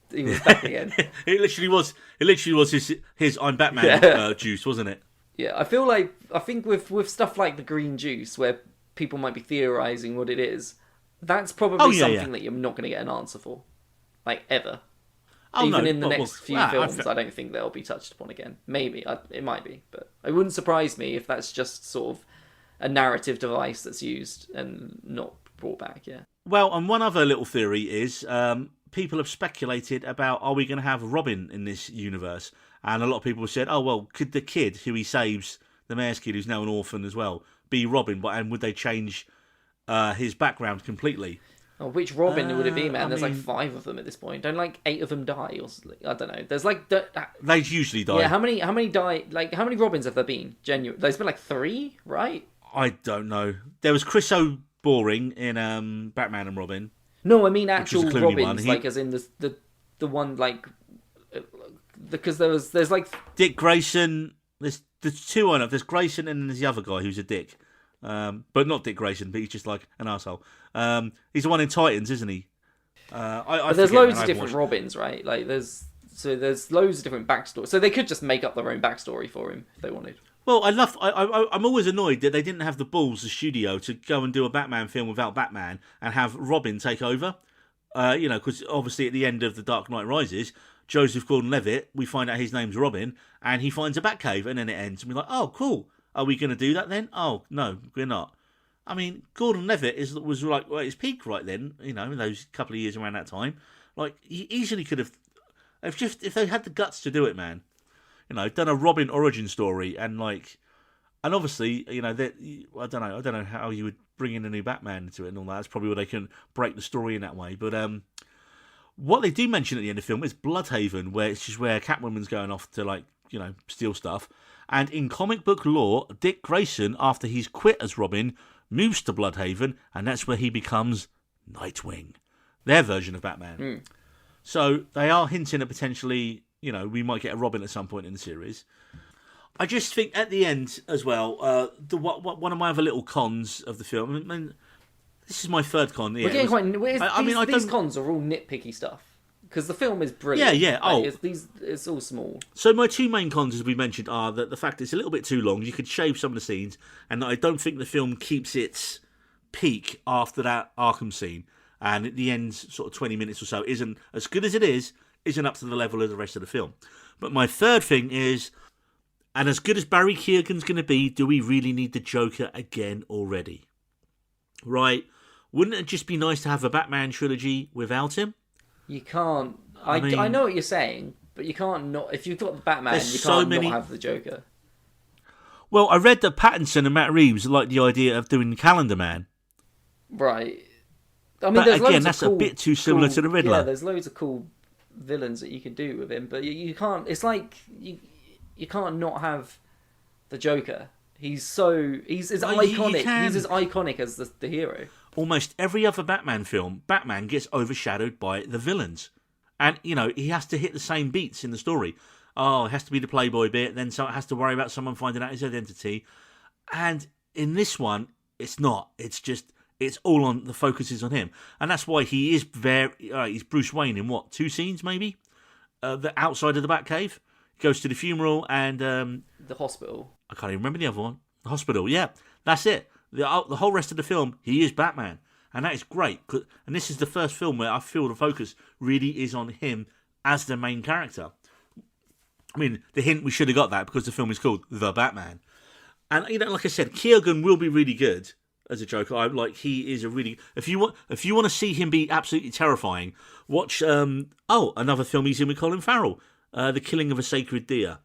Speaker 2: he was back again.
Speaker 1: It literally was his I'm Batman juice, wasn't it?
Speaker 2: Yeah, I think with stuff like the green juice, where people might be theorizing what it is, that's probably something that you're not going to get an answer for, like ever. Even in the next few films, I don't think they'll be touched upon again. Maybe it might be, but it wouldn't surprise me if that's just sort of a narrative device that's used and not brought back. Yeah.
Speaker 1: Well, and one other little theory is people have speculated about, are we going to have Robin in this universe? And a lot of people have said, oh well, could the kid who he saves, the mayor's kid who's now an orphan as well, be Robin, and would they change his background completely?
Speaker 2: Oh, which Robin would it be, man? There's like 5 of them at this point. Don't like 8 of them die, or I don't know. There's like
Speaker 1: they usually die.
Speaker 2: Yeah, how many die? Like how many Robins have there been? There's been like 3, right?
Speaker 1: I don't know. There was Chris O'Boring in Batman and Robin.
Speaker 2: No, I mean actual Robins, like as in the one like because there's like
Speaker 1: Dick Grayson. There's 2 on it. There's Grayson and then there's the other guy who's a dick. But not Dick Grayson, but he's just like an arsehole. He's the one in Titans, isn't he?
Speaker 2: There's loads of different Robins, right? Like there's loads of different backstories. So they could just make up their own backstory for him if they wanted.
Speaker 1: Well, I'm always annoyed that they didn't have the balls, the studio, to go and do a Batman film without Batman and have Robin take over. Because obviously at the end of The Dark Knight Rises, Joseph Gordon-Levitt, we find out his name's Robin, and he finds a Batcave, and then it ends. And we're like, oh, cool. Are we going to do that then? Oh, no, we're not. I mean, Gordon-Levitt was like at his peak right then, in those couple of years around that time. Like, he easily could have, if they had the guts to do it, man, done a Robin origin story, and obviously, I don't know how you would bring in a new Batman into it and all that. That's probably where they can break the story in that way. But what they do mention at the end of the film is Bloodhaven, where it's just where Catwoman's going off to steal stuff. And in comic book lore, Dick Grayson, after he's quit as Robin, moves to Bloodhaven, and that's where he becomes Nightwing, their version of Batman. So they are hinting at potentially, we might get a Robin at some point in the series. I just think at the end as well, one of my other little cons of the film, I mean, this is my third con. Yeah,
Speaker 2: these cons are all nitpicky stuff. Because the film is brilliant.
Speaker 1: Yeah.
Speaker 2: It's all small.
Speaker 1: So my 2 main cons, as we mentioned, are that the fact it's a little bit too long. You could shave some of the scenes, and I don't think the film keeps its peak after that Arkham scene. And at the end, sort of 20 minutes or so, isn't as good as it isn't up to the level of the rest of the film. But my third thing is, and as good as Barry Keoghan's going to be, do we really need the Joker again already? Right? Wouldn't it just be nice to have a Batman trilogy without him?
Speaker 2: You can't. I know what you're saying, but you can't not. If you've got the Batman, you can't not have the Joker.
Speaker 1: Well, I read that Pattinson and Matt Reeves like the idea of doing Calendar Man.
Speaker 2: Right. I mean,
Speaker 1: but again, that's a bit too similar to the Riddler.
Speaker 2: Yeah, there's loads of cool villains that you can do with him, but you can't. It's like you can't not have the Joker. He's iconic. He's as iconic as the hero.
Speaker 1: Almost every other Batman film, Batman gets overshadowed by the villains. And, he has to hit the same beats in the story. Oh, it has to be the Playboy bit, then so it has to worry about someone finding out his identity. And in this one, it's not. It's all on, the focus is on him. And that's why he is he's Bruce Wayne in 2 scenes maybe? the outside of the Batcave. He goes to the funeral and
Speaker 2: The hospital.
Speaker 1: I can't even remember the other one. The hospital. Yeah, that's it. The whole rest of the film, he is Batman, and that is great. And this is the first film where I feel the focus really is on him as the main character. I mean, the hint we should have got that because the film is called The Batman. And like I said, Keoghan will be really good as a Joker. He is a really. If you want to see him be absolutely terrifying, watch another film he's in with Colin Farrell, The Killing of a Sacred Deer.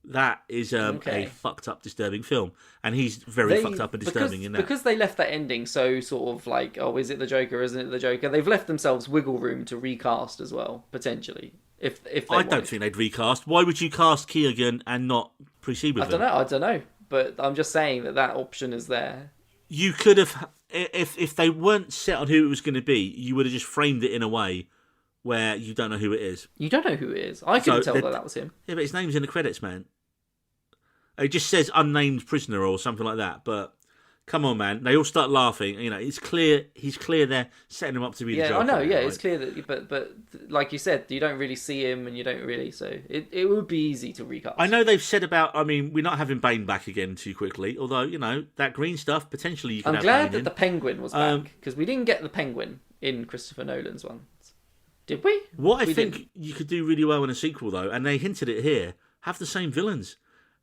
Speaker 1: That is a fucked up, disturbing film, and he's very fucked up and disturbing in that.
Speaker 2: Because they left that ending so sort of like, oh, is it the Joker? Isn't it the Joker? They've left themselves wiggle room to recast as well, potentially. If they
Speaker 1: don't think they'd recast. Why would you cast Keoghan and not proceed with him?
Speaker 2: I don't know. But I'm just saying that option is there.
Speaker 1: You could have, if they weren't set on who it was going to be, you would have just framed it in a way where you don't know who it is.
Speaker 2: You don't know who it is. I couldn't tell that was him.
Speaker 1: Yeah, but his name's in the credits, man. It just says unnamed prisoner or something like that. But come on, man. They all start laughing. It's clear. He's clear they're setting him up to be the Joker.
Speaker 2: Yeah, I know. Yeah,
Speaker 1: right?
Speaker 2: It's clear that. But like you said, you don't really see him, and you don't really. So it would be easy to recast.
Speaker 1: I know they've said about. I mean, we're not having Bane back again too quickly. Although that green stuff potentially you can.
Speaker 2: I'm glad that the Penguin was back because we didn't get the Penguin in Christopher Nolan's one. Did we?
Speaker 1: What I think you could do really well in a sequel, though, and they hinted it here, have the same villains.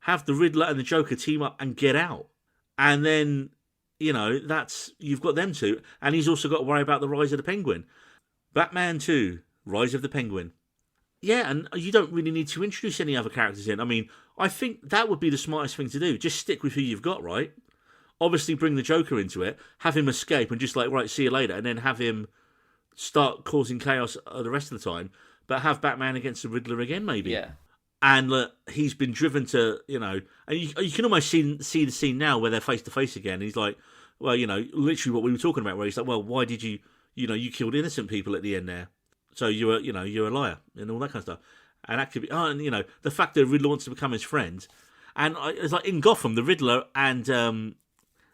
Speaker 1: Have the Riddler and the Joker team up and get out. And then, you've got them two. And he's also got to worry about the rise of the Penguin. Batman 2, Rise of the Penguin. Yeah, and you don't really need to introduce any other characters in. I mean, I think that would be the smartest thing to do. Just stick with who you've got, right? Obviously bring the Joker into it, have him escape and just right, see you later, and then have him start causing chaos the rest of the time, but have Batman against the Riddler again, maybe.
Speaker 2: Yeah.
Speaker 1: And he's been driven to, and you can almost see the scene now where they're face to face again. He's like, well, literally what we were talking about, where he's like, well, why did you you killed innocent people at the end there, so you're a liar and all that kind of stuff. And that could be, and the fact that Riddler wants to become his friend, and it's like in Gotham, the Riddler and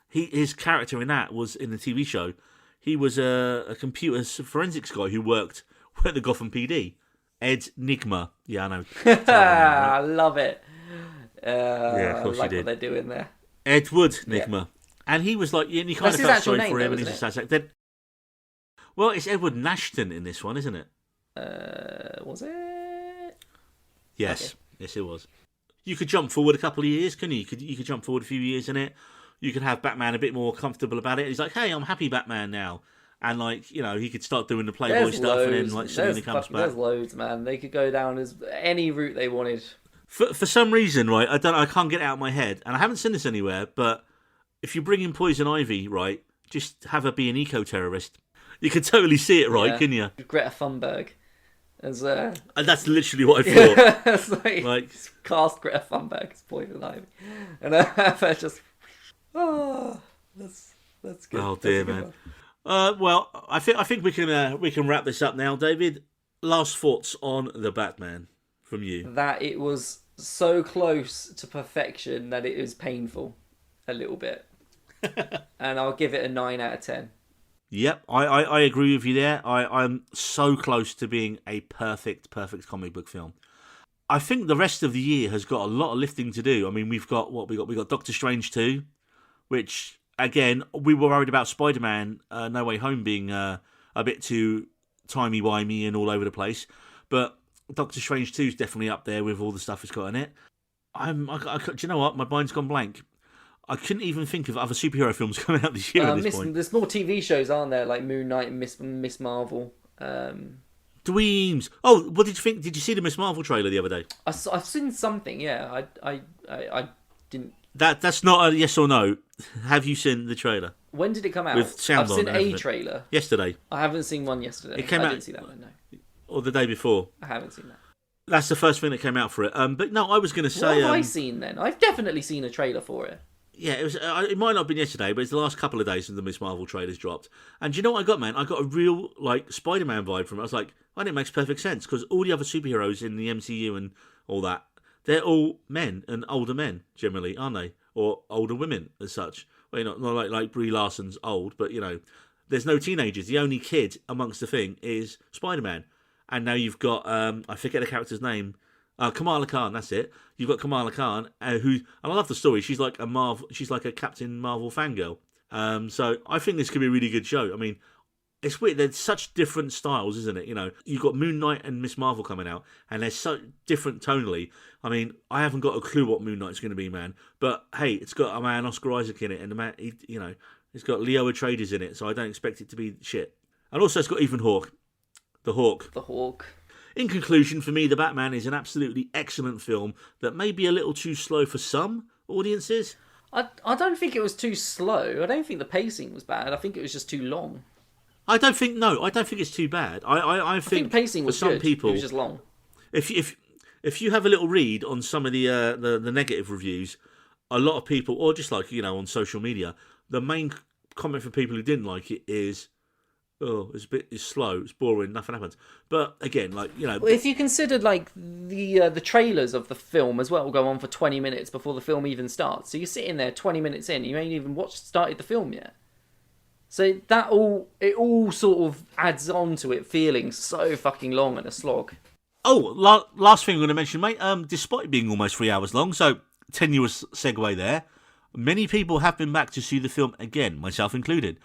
Speaker 1: his character in that was in the TV show. He was a computer forensics guy who worked at the Gotham PD. Ed Nigma. Yeah, I know.
Speaker 2: I love it.
Speaker 1: Yeah, of course
Speaker 2: I like
Speaker 1: you
Speaker 2: what they're doing there.
Speaker 1: Edward Nigma. Yeah. And he was like, and you kind of felt sorry for him. And he's then, well, it's Edward Nashton in this one, isn't it?
Speaker 2: Was it?
Speaker 1: Yes. Okay. Yes, it was. You could jump forward a couple of years, couldn't you? You could jump forward a few years in it. You could have Batman a bit more comfortable about it. He's like, hey, I'm happy Batman now. And, he could start doing the Playboy stuff and then, Selina comes back.
Speaker 2: There's loads, man. They could go down as any route they wanted.
Speaker 1: For some reason, right, I can't get it out of my head, and I haven't seen this anywhere, but if you bring in Poison Ivy, right, just have her be an eco-terrorist. You can totally see it, right, can you?
Speaker 2: Greta Thunberg. And
Speaker 1: that's literally what I thought.
Speaker 2: It's like cast Greta Thunberg as Poison Ivy. And that's just... Oh, that's good.
Speaker 1: Oh, dear, man. Well, I think we can wrap this up now, David. Last thoughts on The Batman from you?
Speaker 2: That it was so close to perfection that it was painful a little bit. And I'll give it a 9 out of 10.
Speaker 1: Yep, I agree with you there. I'm so close to being a perfect comic book film. I think the rest of the year has got a lot of lifting to do. I mean, we've got Doctor Strange 2, which... Again, we were worried about Spider-Man No Way Home being a bit too timey-wimey and all over the place. But Doctor Strange 2 is definitely up there with all the stuff it's got in it. Do you know what? My mind's gone blank. I couldn't even think of other superhero films coming out this year at this point.
Speaker 2: There's more TV shows, aren't there? Like Moon Knight and Miss Marvel.
Speaker 1: Dreams. Oh, what did you think? Did you see the Miss Marvel trailer the other day?
Speaker 2: I've seen something, yeah. I didn't...
Speaker 1: That's not a yes or no. Have you seen the trailer?
Speaker 2: When did it come out?
Speaker 1: With sound
Speaker 2: I've seen a trailer.
Speaker 1: Yesterday.
Speaker 2: I haven't seen one yesterday.
Speaker 1: It came out.
Speaker 2: I didn't see that one, no.
Speaker 1: Or the day before.
Speaker 2: I haven't seen that.
Speaker 1: That's the first thing that came out for it. But no, I was going to say...
Speaker 2: What have I seen then? I've definitely seen a trailer for it.
Speaker 1: Yeah, it was. It might not have been yesterday, but it's the last couple of days since the Miss Marvel trailers dropped. And do you know what I got, man? I got a real Spider-Man vibe from it. I was like, it makes perfect sense because all the other superheroes in the MCU and all that, they're all men and older men generally, aren't they? Or older women as such. Well, not like Brie Larson's old, but there's no teenagers. The only kid amongst the thing is Spider-Man, and now you've got I forget the character's name. Kamala Khan, that's it. You've got Kamala Khan, who, and I love the story. She's like a Captain Marvel fangirl. So I think this could be a really good show. I mean, it's weird. There's such different styles, isn't it? You know, you've got Moon Knight and Miss Marvel coming out, and they're so different tonally. I mean, I haven't got a clue what Moon Knight's going to be, man. But hey, it's got a man Oscar Isaac in it, and the man, it's got Leo Atreides in it, so I don't expect it to be shit. And also, it's got Ethan Hawke, the Hawk.
Speaker 2: The Hawk.
Speaker 1: In conclusion, for me, The Batman is an absolutely excellent film that may be a little too slow for some audiences.
Speaker 2: I don't think it was too slow. I don't think the pacing was bad. I think it was just too long.
Speaker 1: I don't think it's too bad. I think
Speaker 2: the pacing was
Speaker 1: for some
Speaker 2: good.
Speaker 1: people,
Speaker 2: It was just long.
Speaker 1: If you have a little read on some of the negative reviews, a lot of people, or just like on social media, the main comment for people who didn't like it is, "Oh, it's slow, it's boring, nothing happens." But again, well,
Speaker 2: if you considered like the trailers of the film as well go on for 20 minutes before the film even starts, so you're sitting there 20 minutes in, you ain't even started the film yet. So it all sort of adds on to it feeling so fucking long and a slog.
Speaker 1: Oh, last thing I'm going to mention, mate. Despite being almost 3 hours long, so tenuous segue there, many people have been back to see the film again, myself included.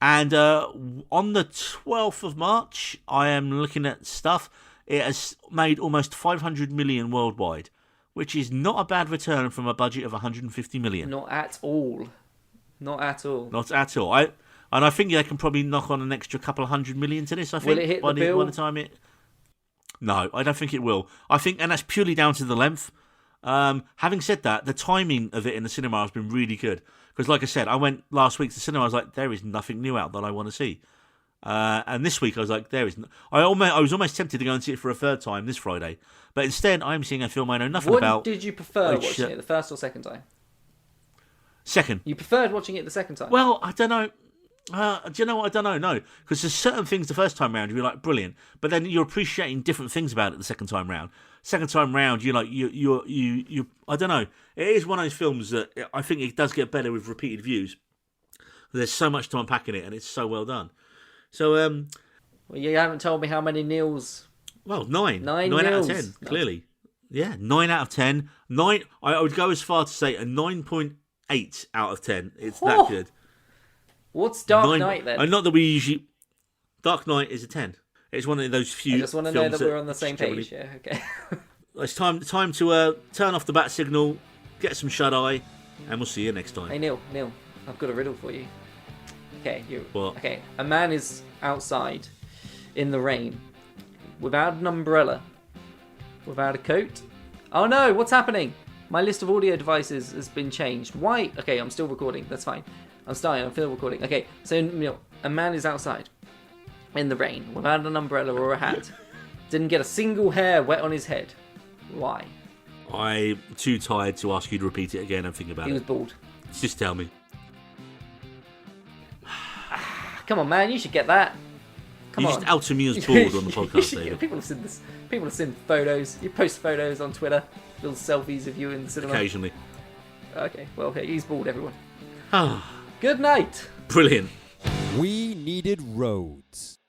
Speaker 1: And on the 12th of March, I am looking at stuff. It has made almost 500 million worldwide, which is not a bad return from a budget of 150 million.
Speaker 2: Not at all. Not at all.
Speaker 1: Not at all. I think they can probably knock on an extra couple of 100 million to this, I think.
Speaker 2: Will it hit the bill?
Speaker 1: By the time it... No, I don't think it will. I think, and that's purely down to the length. Having said that, the timing of it in the cinema has been really good. Because like I said, I went last week to the cinema, I was like, there is nothing new out that I want to see. And this week I was like, I was almost tempted to go and see it for a third time this Friday. But instead, I'm seeing a film I know nothing about.
Speaker 2: What did you prefer watching it, the first or second time?
Speaker 1: Second.
Speaker 2: You preferred watching it the second time?
Speaker 1: Well, I don't know. Do you know what? I don't know. No, because there's certain things the first time round you're like brilliant, but then you're appreciating different things about it the second time round. Second time round, you're like you. I don't know. It is one of those films that I think it does get better with repeated views. There's so much to unpack in it, and it's so well done. So,
Speaker 2: well, you haven't told me how many nils.
Speaker 1: Well, 9.
Speaker 2: 9
Speaker 1: out
Speaker 2: nils.
Speaker 1: of 10. Clearly, yeah, 9 out of 10. 9. I would go as far to say a 9.8 out of 10. It's that good.
Speaker 2: What's Dark Knight then?
Speaker 1: Not that we usually. Dark Knight is a 10. It's one of those few.
Speaker 2: I just want to know that we're on the same page. Yeah, okay.
Speaker 1: It's time to turn off the bat signal, get some shut eye, and we'll see you next time.
Speaker 2: Hey Neil, I've got a riddle for you. Okay,
Speaker 1: What?
Speaker 2: Okay, a man is outside in the rain without an umbrella, without a coat. Oh no, what's happening? My list of audio devices has been changed. Why? Okay, I'm still recording. That's fine. I'm still recording. Okay, so a man is outside in the rain without an umbrella or a hat. Didn't get a single hair wet on his head. Why?
Speaker 1: I'm too tired to ask you to repeat it again and think about it.
Speaker 2: He was bald.
Speaker 1: Just tell me.
Speaker 2: Come on, man, you should get that. Come on.
Speaker 1: You just outed me as bald on the podcast, David.
Speaker 2: People have seen this. People have seen photos. You post photos on Twitter, little selfies of you in the cinema.
Speaker 1: Occasionally.
Speaker 2: Okay, well, okay, he's bald, everyone.
Speaker 1: Ah,
Speaker 2: Good night.
Speaker 1: brilliant.
Speaker 3: We needed roads.